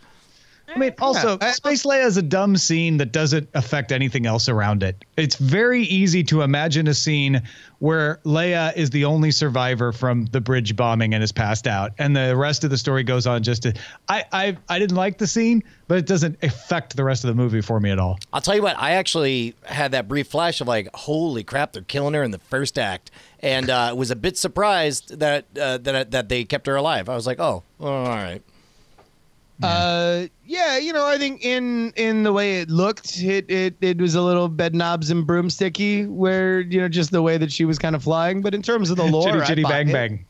I mean, also, Space Leia is a dumb scene that doesn't affect anything else around it. It's very easy to imagine a scene where Leia is the only survivor from the bridge bombing and is passed out, and the rest of the story goes on just to. I didn't like the scene, but it doesn't affect the rest of the movie for me at all. I'll tell you what, I actually had that brief flash of like, holy crap, they're killing her in the first act, and was a bit surprised that that they kept her alive. I was like, oh, all right. Yeah, I think in the way it looked, it was a little bed knobs and broomsticky, where just the way that she was kind of flying. But in terms of the lore, chitty chitty bang bang.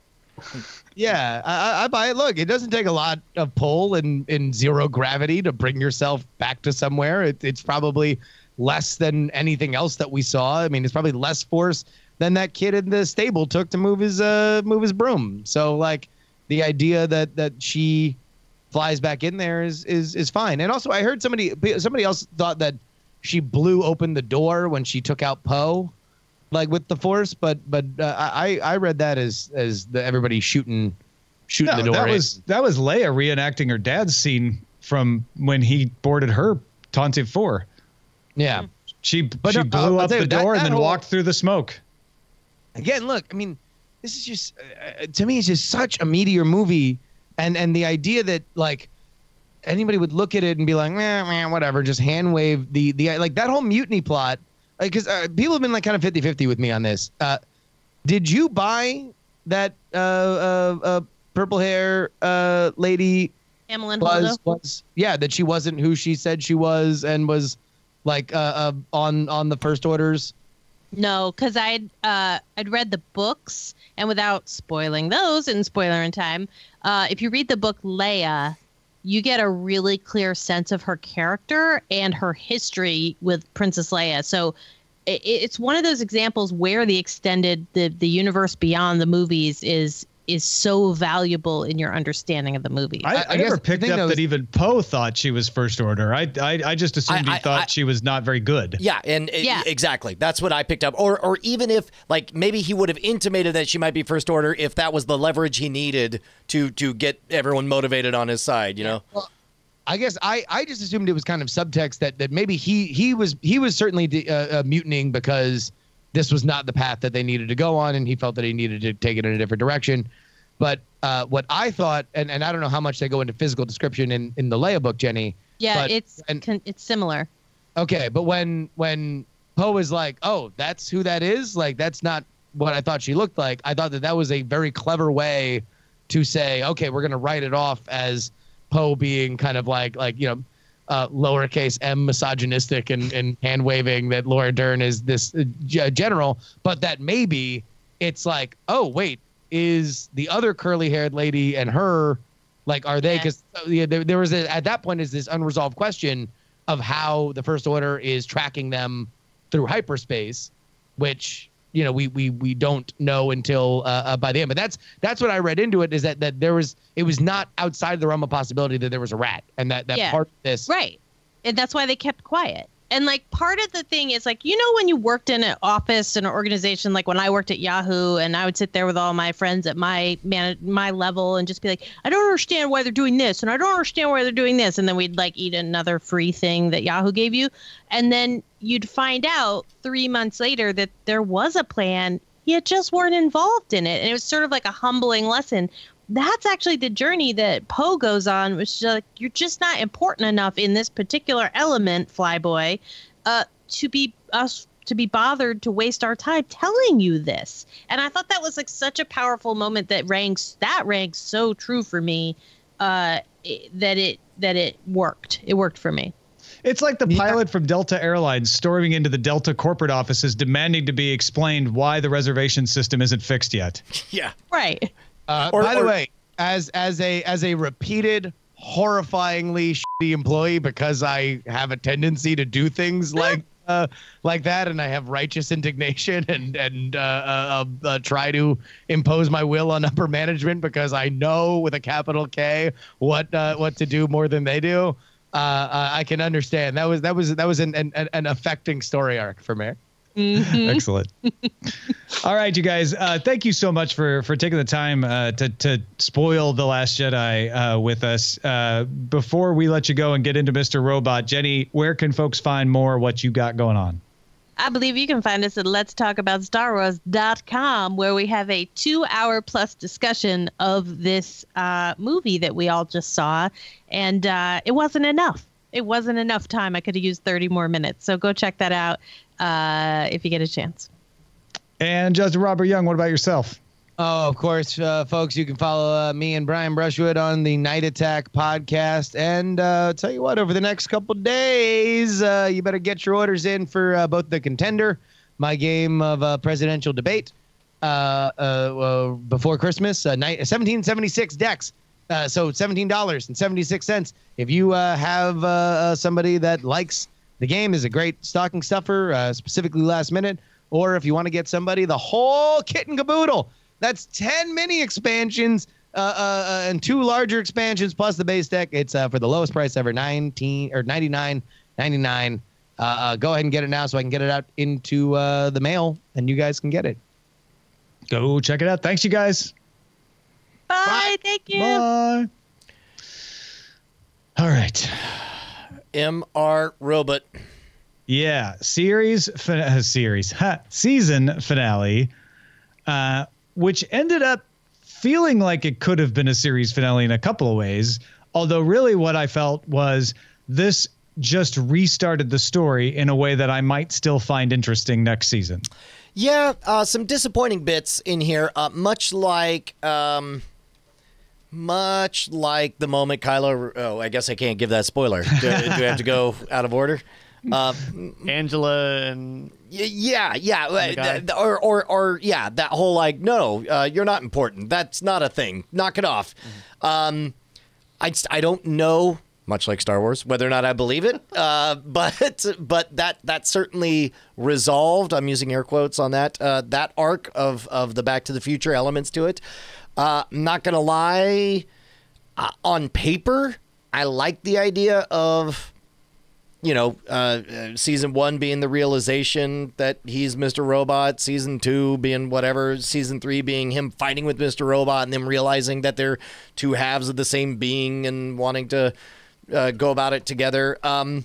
Yeah, I buy it. Look, it doesn't take a lot of pull in zero gravity to bring yourself back to somewhere. It's probably less than anything else that we saw. I mean, it's probably less force than that kid in the stable took to move his broom. So like the idea that she flies back in there is fine. And also, I heard somebody else thought that she blew open the door when she took out Poe, like with the Force. But I read that as everybody shooting the door. That was Leia reenacting her dad's scene from when he boarded her Tantive 4. Yeah, she blew up the door and then walked through the smoke. Again, look, I mean, this is just to me, it's just such a meteor movie. And the idea that like anybody would look at it and be like, whatever, just hand wave the like that whole mutiny plot, like, because people have been like kind of 50-50 with me on this. Did you buy that purple hair lady? Emelyn Holdo? That she wasn't who she said she was and was like on the First Orders? No, because I'd read the books, and without spoiling those in Spoilerin time, if you read the book Leia, you get a really clear sense of her character and her history with Princess Leia. So it's one of those examples where the extended the universe beyond the movies is so valuable in your understanding of the movie. I never picked up that even Poe thought she was First Order. I just assumed he thought she was not very good. Yeah, exactly. That's what I picked up. Or even if like maybe he would have intimated that she might be First Order if that was the leverage he needed to get everyone motivated on his side. You know. Well, I guess I just assumed it was kind of subtext that maybe he was certainly mutinying because this was not the path that they needed to go on, and he felt that he needed to take it in a different direction. But what I thought, and I don't know how much they go into physical description in the Leia book, Jenny. Yeah, it's similar. Okay, but when Poe is like, oh, that's who that is? Like, that's not what I thought she looked like. I thought that was a very clever way to say, okay, we're going to write it off as Poe being kind of like lowercase m misogynistic and hand waving that Laura Dern is this general, but that maybe it's like, oh wait, is the other curly haired lady and her like, are they? Because there was at that point is this unresolved question of how the First Order is tracking them through hyperspace, which we don't know until by the end. But that's what I read into it, is that it was not outside the realm of possibility that there was a rat, and that part of this, right, and that's why they kept quiet. And like part of the thing is like, when you worked in an office in an organization, like when I worked at Yahoo, and I would sit there with all my friends at my level and just be like, I don't understand why they're doing this, and I don't understand why they're doing this, and then we'd like eat another free thing that Yahoo gave you, and then you'd find out 3 months later that there was a plan, you just weren't involved in it, and it was sort of like a humbling lesson. That's actually the journey that Poe goes on, which is like, you're just not important enough in this particular element, Flyboy, to be bothered to waste our time telling you this. And I thought that was like such a powerful moment that ranks so true for me, that it worked. It worked for me. It's like the pilot from Delta Airlines storming into the Delta corporate offices demanding to be explained why the reservation system isn't fixed yet. Yeah. Right. By the way, as a repeated, horrifyingly shitty employee, because I have a tendency to do things like that, and I have righteous indignation and try to impose my will on upper management because I know with a capital K what to do more than they do. I can understand that was an affecting story arc for me. Excellent. All right, you guys. Thank you so much for taking the time to spoil The Last Jedi with us. Before we let you go and get into Mr. Robot, Jenny, where can folks find more what you got going on? I believe you can find us at letstalkaboutstarwars.com, where we have a 2-hour plus discussion of this movie that we all just saw. And it wasn't enough. It wasn't enough time. I could have used 30 more minutes. So go check that out if you get a chance. And Justin Robert Young, what about yourself? Oh, of course, folks, you can follow me and Brian Brushwood on the Night Attack podcast. And tell you what, over the next couple days, you better get your orders in for both The Contender, my game of presidential debate, before Christmas, 1776 decks. So $17.76. If you have somebody that likes the game, is a great stocking stuffer, specifically last minute, or if you want to get somebody the whole kit and caboodle. That's 10 mini expansions and 2 larger expansions plus the base deck. It's for the lowest price ever, $99.99. Go ahead and get it now so I can get it out into the mail and you guys can get it. Go check it out. Thanks, you guys. Bye. Thank you. Bye. All right. MR Robot. Yeah. Season finale. Which ended up feeling like it could have been a series finale in a couple of ways. Although really what I felt was this just restarted the story in a way that I might still find interesting next season. Yeah, some disappointing bits in here, much like the moment Kylo... Oh, I guess I can't give that spoiler. Do I have to go out of order? Angela and... Yeah, or that whole like, no, you're not important. That's not a thing. Knock it off. I don't know, much like Star Wars, whether or not I believe it. But that certainly resolved. I'm using air quotes on that. That arc of the Back to the Future elements to it. Not gonna lie, on paper, I like the idea of, season 1 being the realization that he's Mr. Robot, season 2 being whatever, season 3 being him fighting with Mr. Robot and them realizing that they're two halves of the same being and wanting to go about it together. On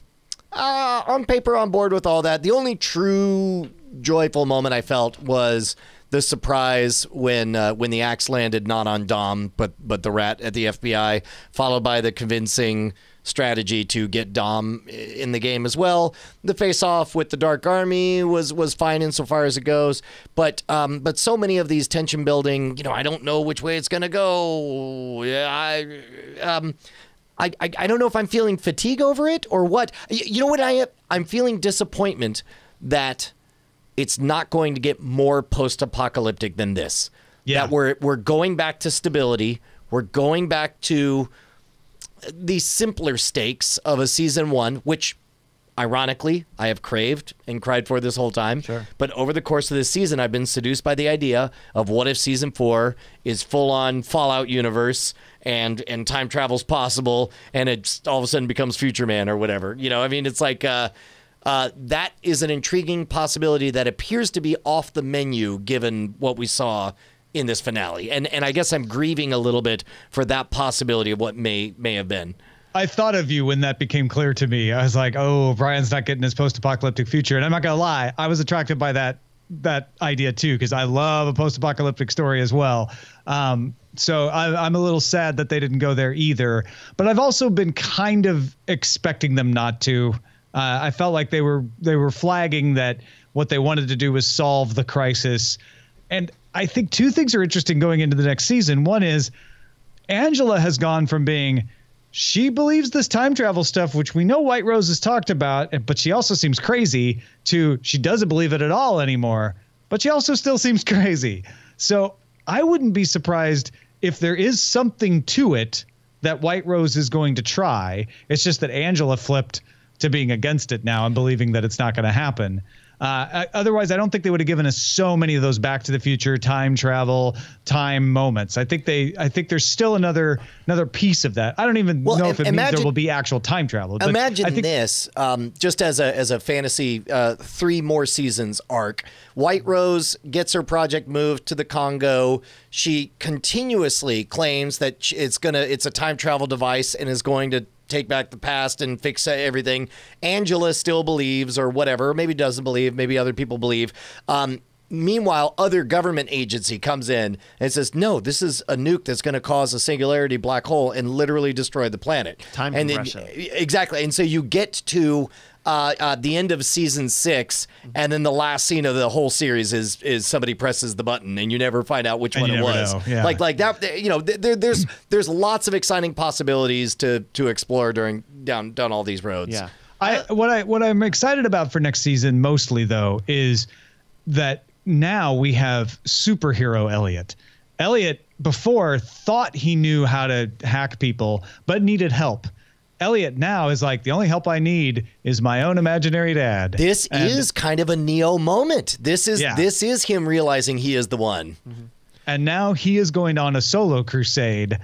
paper, on board with all that. The only true joyful moment I felt was the surprise when the axe landed not on Dom, but the rat at the FBI, followed by the convincing strategy to get Dom in the game as well. The face-off with the Dark Army was fine insofar as it goes, but so many of these tension building, I don't know which way it's gonna go. Yeah, I don't know if I'm feeling fatigue over it or what. You know what I'm feeling disappointment that it's not going to get more post-apocalyptic than this. Yeah, that we're going back to stability. We're going back to the simpler stakes of a season 1, which ironically I have craved and cried for this whole time. Sure. But over the course of this season, I've been seduced by the idea of what if season 4 is full-on Fallout universe and time travel's possible and it all of a sudden becomes Future Man or whatever. It's like that is an intriguing possibility that appears to be off the menu given what we saw in this finale. And I guess I'm grieving a little bit for that possibility of what may have been. I thought of you when that became clear to me. I was like, oh, Brian's not getting his post-apocalyptic future. And I'm not going to lie, I was attracted by that idea too, because I love a post-apocalyptic story as well. So I'm a little sad that they didn't go there either. But I've also been kind of expecting them not to. I felt like they were flagging that what they wanted to do was solve the crisis. And I think 2 things are interesting going into the next season. One is Angela has gone from being, she believes this time travel stuff, which we know White Rose has talked about, but she also seems crazy, to she doesn't believe it at all anymore, but she also still seems crazy. So I wouldn't be surprised if there is something to it that White Rose is going to try. It's just that Angela flipped to being against it now and believing that it's not going to happen. Otherwise, I don't think they would have given us so many of those Back to the Future, time travel, time moments. I think there's still another piece of that. I don't even know if it means there will be actual time travel. But imagine this, just as a fantasy 3 more seasons arc. White Rose gets her project moved to the Congo. She continuously claims that it's a time travel device and is going to take back the past and fix everything. Angela still believes, or whatever, maybe doesn't believe, maybe other people believe. Meanwhile, other government agency comes in and says, no, this is a nuke that's going to cause a singularity black hole and literally destroy the planet. Time compression. Exactly. And so you get to the end of season 6, and then the last scene of the whole series is somebody presses the button, and you never find out which one it was. Yeah. Like that. There's lots of exciting possibilities to explore down all these roads. Yeah. What I'm excited about for next season mostly though is that now we have superhero Elliot. Elliot before thought he knew how to hack people, but needed help. Elliot now is like, the only help I need is my own imaginary dad. This is kind of a Neo moment. This is him realizing he is the one. Mm-hmm. And now he is going on a solo crusade,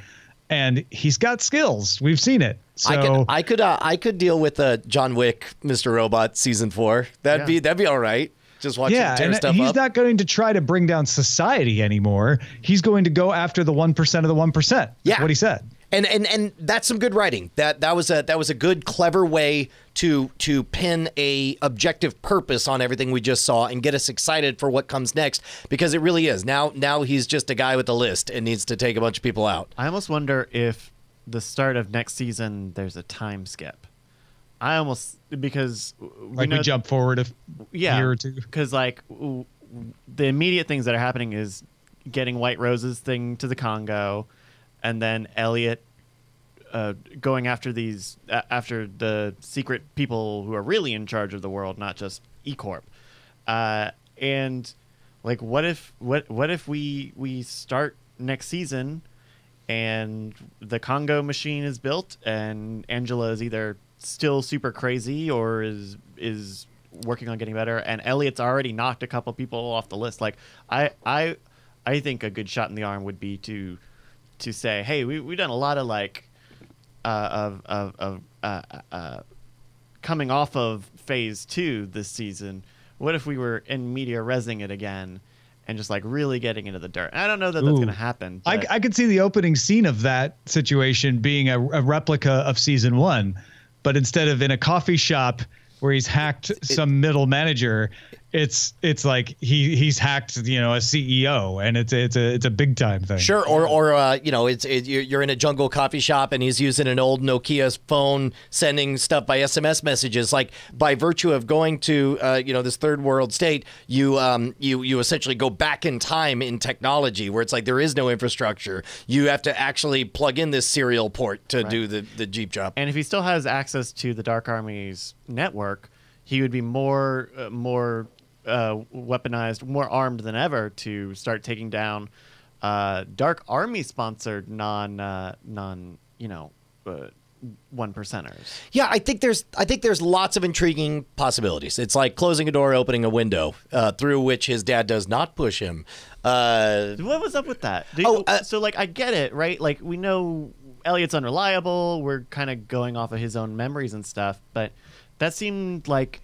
and he's got skills. We've seen it. So I could deal with John Wick, Mr. Robot season 4. That'd be all right. Just watch him tear stuff up. He's not going to try to bring down society anymore. He's going to go after the 1% of the 1%. That's what he said. And that's some good writing. That was a good, clever way to pin a objective purpose on everything we just saw and get us excited for what comes next, because it really is. Now he's just a guy with a list and needs to take a bunch of people out. I almost wonder if the start of next season there's a time skip. Because we jump forward a year or two. Because the immediate things that are happening is getting White Rose's thing to the Congo, and then Elliot going after after the secret people who are really in charge of the world, not just E-Corp. And like, what if we start next season and the Congo machine is built and Angela is either still super crazy or is working on getting better, and Elliot's already knocked a couple people off the list. Like, I think a good shot in the arm would be to say, hey, we've done a lot of coming off of phase 2 this season. What if we were in media resing it again and just like really getting into the dirt? I don't know that that's going to happen. I could see the opening scene of that situation being a replica of season 1, but instead of in a coffee shop where he's hacked some middle manager, it's like he's hacked, a CEO, and it's a big time thing. Sure, or you're in a jungle coffee shop and he's using an old Nokia phone, sending stuff by SMS messages. Like, by virtue of going to this third world state, you essentially go back in time in technology, where it's like there is no infrastructure. You have to actually plug in this serial port to do the Jeep job. And if he still has access to the Dark Army's network, he would be more weaponized, more armed than ever to start taking down Dark Army sponsored non 1%ers. Yeah, I think there's lots of intriguing possibilities. It's like closing a door, opening a window through which his dad does not push him. What was up with that? So I get it, right? Like, we know Elliot's unreliable. We're kind of going off of his own memories and stuff, but that seemed like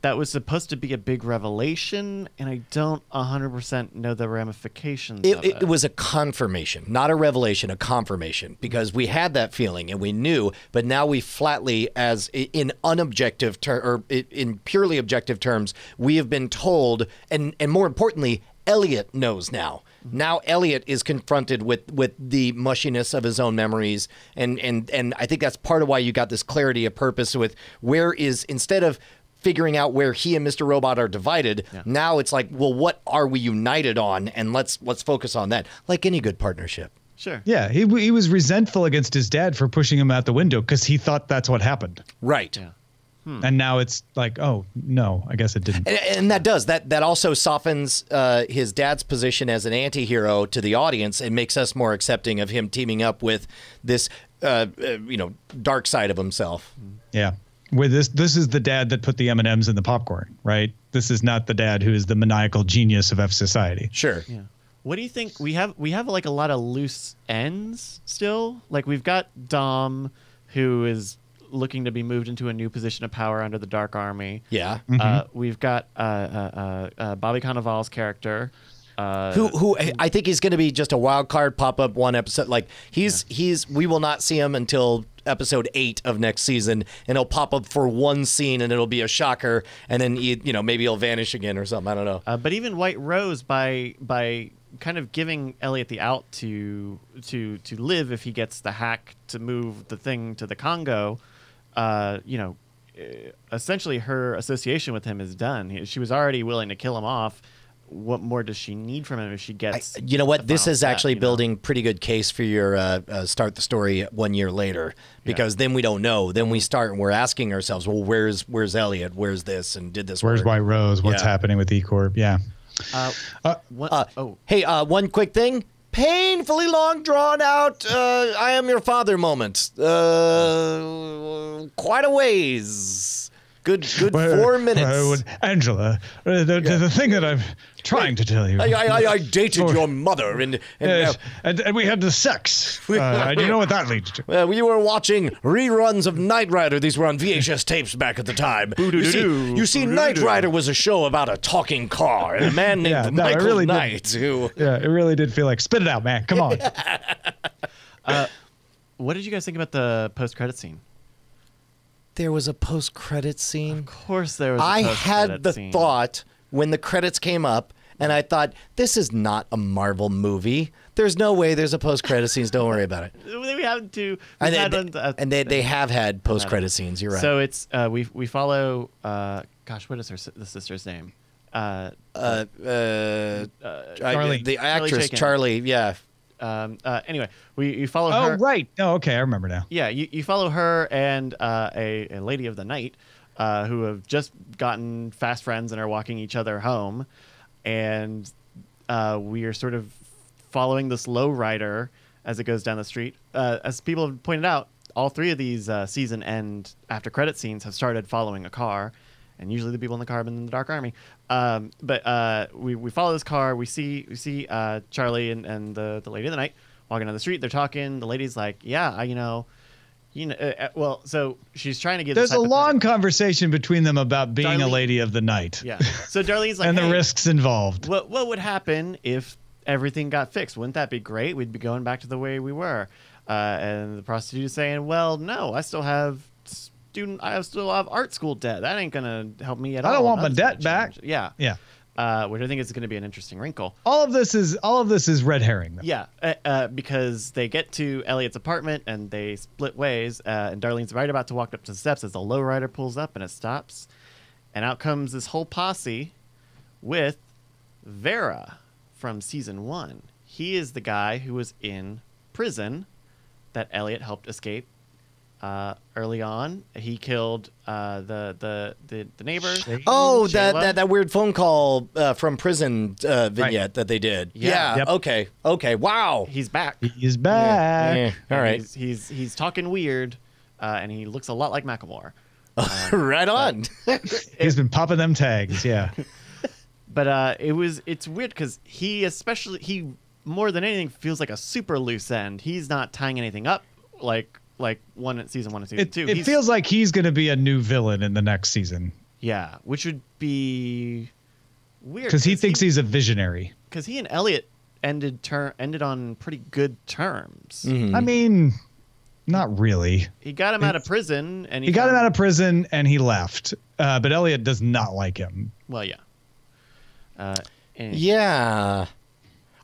that was supposed to be a big revelation, and I don't 100% know the ramifications of it. It was a confirmation, not a revelation, a confirmation, because we had that feeling and we knew, but now we flatly, as in unobjective or in purely objective terms, we have been told, and more importantly, Elliot knows now. Now Elliot is confronted with the mushiness of his own memories, and I think that's part of why you got this clarity of purpose with where is, instead of figuring out where he and Mr. Robot are divided, now it's like, well, what are we united on? And let's focus on that, like any good partnership. Sure. Yeah, he was resentful against his dad for pushing him out the window because he thought that's what happened. Right. Yeah. And now it's like, oh, no, I guess it didn't. And that also softens his dad's position as an anti-hero to the audience and makes us more accepting of him teaming up with this, dark side of himself. Yeah. With this is the dad that put the M&Ms in the popcorn, right? This is not the dad who is the maniacal genius of F society. Sure. Yeah. What do you think? We have like a lot of loose ends still. Like we've got Dom, who is looking to be moved into a new position of power under the Dark Army. Yeah. We've got Bobby Cannavale's character. Who I think he's going to be just a wild card pop up one episode. Like we will not see him until episode 8 of next season, and he'll pop up for one scene, and it'll be a shocker, and then maybe he'll vanish again or something. I don't know. But even White Rose, by kind of giving Elliot the out to live if he gets the hack to move the thing to the Congo, essentially her association with him is done. She was already willing to kill him off. What more does she need from him if she gets? You know what? This is step, actually building pretty good case for your start the story 1 year later, because then we don't know. Then we start and we're asking ourselves, well, where's Elliot? Where's this? And did this? Where's work? White Rose? What's happening with E-Corp? Yeah. Hey, one quick thing. Painfully long, drawn out, I am your father moment. Quite a ways. Good 4 minutes. Angela, the thing that I'm trying to tell you. I dated your mother, and we had the sex. Do you know what that leads to? We were watching reruns of Knight Rider. These were on VHS tapes back at the time. You see, Knight Rider was a show about a talking car and a man named Michael Knight. Yeah, it really did feel like, spit it out, man. Come on. What did you guys think about the post-credit scene? There was a post-credit scene. Of course there was a I post-credit had the scene. thought when the credits came up, and I thought, this is not a Marvel movie. There's no way there's a post-credit scenes. Don't worry about it. We have to. And they have had post-credit scenes. You're right. So it's we follow. Gosh, what is the sister's name? Charlie. The actress Chaikin. Charlie. Yeah. Anyway, you follow her. Oh, right. Oh, okay. I remember now. Yeah, you follow her and a lady of the night who have just gotten fast friends and are walking each other home. And we are sort of following this lowrider as it goes down the street. As people have pointed out, all 3 of these season end after credit scenes have started following a car. And usually the people in the car have been in the Dark Army. But we follow this car. We see Charlie and the lady of the night walking down the street. They're talking. The lady's like, yeah, well, so she's trying to give. There's a long conversation between them about being a lady of the night. Yeah. So Darlene's like, and hey, the risks involved. What would happen if everything got fixed? Wouldn't that be great? We'd be going back to the way we were. And the prostitute is saying, well, no, I still have art school debt. That ain't gonna help me at all. I don't want my Nothing's debt gonna back. change. Yeah. Yeah. Which I think is going to be an interesting wrinkle. All of this is red herring, though. Yeah, because they get to Elliot's apartment and they split ways, and Darlene's right about to walk up to the steps as the lowrider pulls up and it stops, and out comes this whole posse with Vera from season 1. He is the guy who was in prison that Elliot helped escape. Early on, he killed the neighbor. Oh, Shayla. that weird phone call from prison vignette that they did. Yeah. Yep. Okay. Wow. He's back. He's back. Yeah. All right. He's talking weird, and he looks a lot like Macklemore. Right on. He's been popping them tags. Yeah. But it's weird because he more than anything feels like a super loose end. He's not tying anything up like season 1 and season 2. It feels like he's going to be a new villain in the next season. Yeah, which would be weird because he thinks he's a visionary. Because he and Elliot ended on pretty good terms. Mm-hmm. I mean, not really. He got him out of prison, and he got him out of prison, and he left. But Elliot does not like him. Well, yeah. Yeah.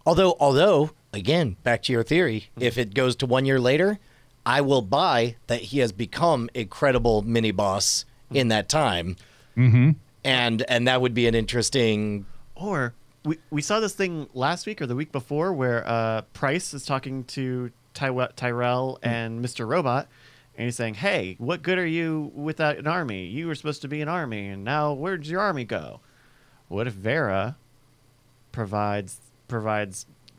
Although, again, back to your theory, if it goes to 1 year later, I will buy that he has become a credible mini boss in that time. Mm-hmm. And that would be an interesting. Or we saw this thing last week or the week before where Price is talking to Tyrell and Mr. Robot, and he's saying, hey, what good are you without an army? You were supposed to be an army, and now where'd your army go? What if Vera provides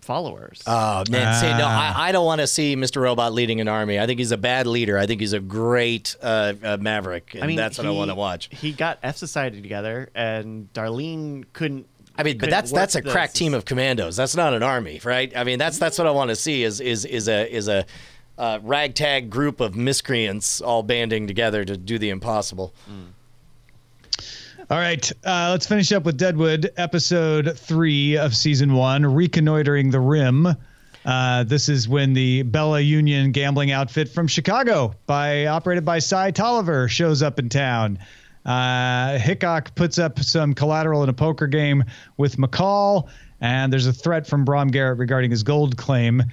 followers. Oh man, see, no, I don't want to see Mr. Robot leading an army. I think he's a bad leader. I think he's a great maverick, and that's what I want to watch. He got F Society together, and Darlene couldn't. I mean, but that's a crack team of commandos. That's not an army, right? I mean, that's what I want to see is a ragtag group of miscreants all banding together to do the impossible. All right, let's finish up with Deadwood, episode 3 of season 1, Reconnoitering the Rim. This is when the Bella Union gambling outfit from Chicago, operated by Cy Tolliver, shows up in town. Hickok puts up some collateral in a poker game with McCall, and there's a threat from Brom Garrett regarding his gold claim,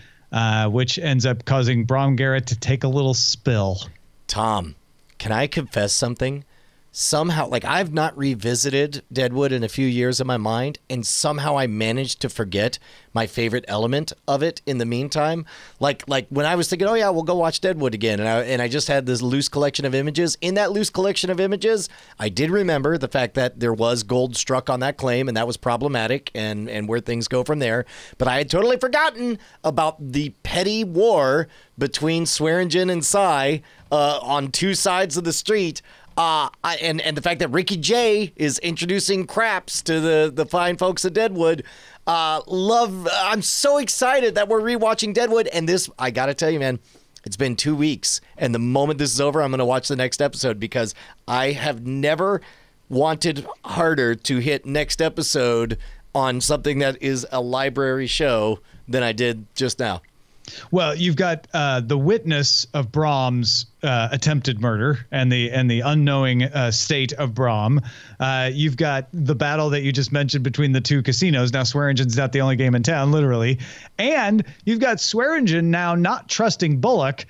which ends up causing Brom Garrett to take a little spill. Tom, can I confess something? Somehow, like, I've not revisited Deadwood in a few years in my mind, and somehow I managed to forget my favorite element of it in the meantime. Like when I was thinking, oh yeah, we'll go watch Deadwood again, and I just had this loose collection of images. In that loose collection of images, I did remember the fact that there was gold struck on that claim, and that was problematic, and where things go from there. But I had totally forgotten about the petty war between Swearingen and Cy on two sides of the street. And the fact that Ricky Jay is introducing craps to the fine folks at Deadwood. I'm so excited that we're rewatching Deadwood. And this, I got to tell you, man, it's been 2 weeks. And the moment this is over, I'm going to watch the next episode because I have never wanted harder to hit next episode on something that is a library show than I did just now. Well, you've got the witness of Brom's attempted murder and the unknowing state of Brom. You've got the battle that you just mentioned between the two casinos. Now, Swearingen's not the only game in town, literally. And you've got Swearingen now not trusting Bullock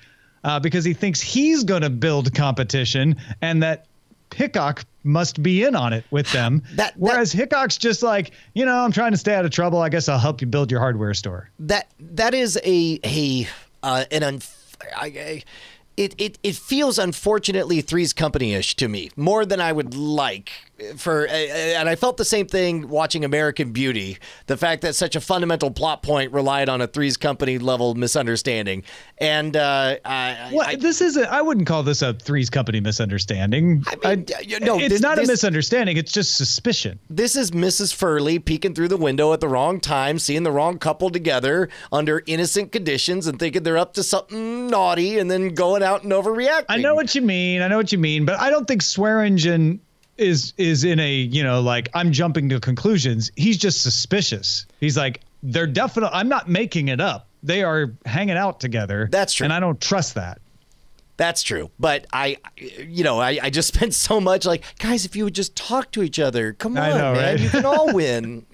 because he thinks he's going to build competition and that Hickok must be in on it with them. Whereas Hickok's just like, I'm trying to stay out of trouble. I guess I'll help you build your hardware store. That is it feels unfortunately Three's Company-ish to me, more than I would like. And I felt the same thing watching American Beauty. The fact that such a fundamental plot point relied on a Three's Company level misunderstanding. And I wouldn't call this a Three's Company misunderstanding. It's not a misunderstanding. It's just suspicion. This is Mrs. Furley peeking through the window at the wrong time, seeing the wrong couple together under innocent conditions and thinking they're up to something naughty and then going out and overreacting. I know what you mean. But I don't think Swearingen is in a, I'm jumping to conclusions. He's just suspicious. He's like, they're definitely, I'm not making it up. They are hanging out together. That's true. And I don't trust that. That's true. But I just spent so much like, guys, if you would just talk to each other, come on, man, right? You can all win.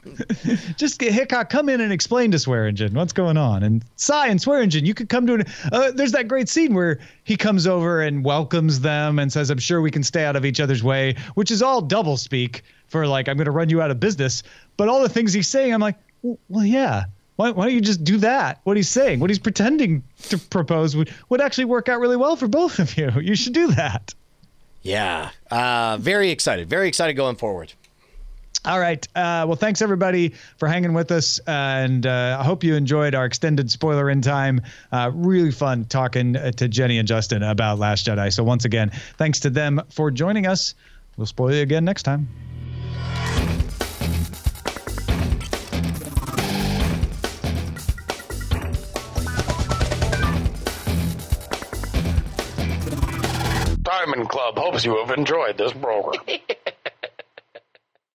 Just get Hickok, come in and explain to Swearingen what's going on. And Cy and Swearingen, you could come to there's that great scene where he comes over and welcomes them and says, I'm sure we can stay out of each other's way, which is all double speak for like, I'm going to run you out of business. But all the things he's saying, I'm like, well, yeah. Why don't you just do that? What he's saying, what he's pretending to propose would actually work out really well for both of you. You should do that. Yeah. Very excited. Very excited going forward. All right. Well, thanks, everybody, for hanging with us. And I hope you enjoyed our extended Spoilerin time. Really fun talking to Jenny and Justin about Last Jedi. So once again, thanks to them for joining us. We'll spoil you again next time. Diamond Club hopes you have enjoyed this program.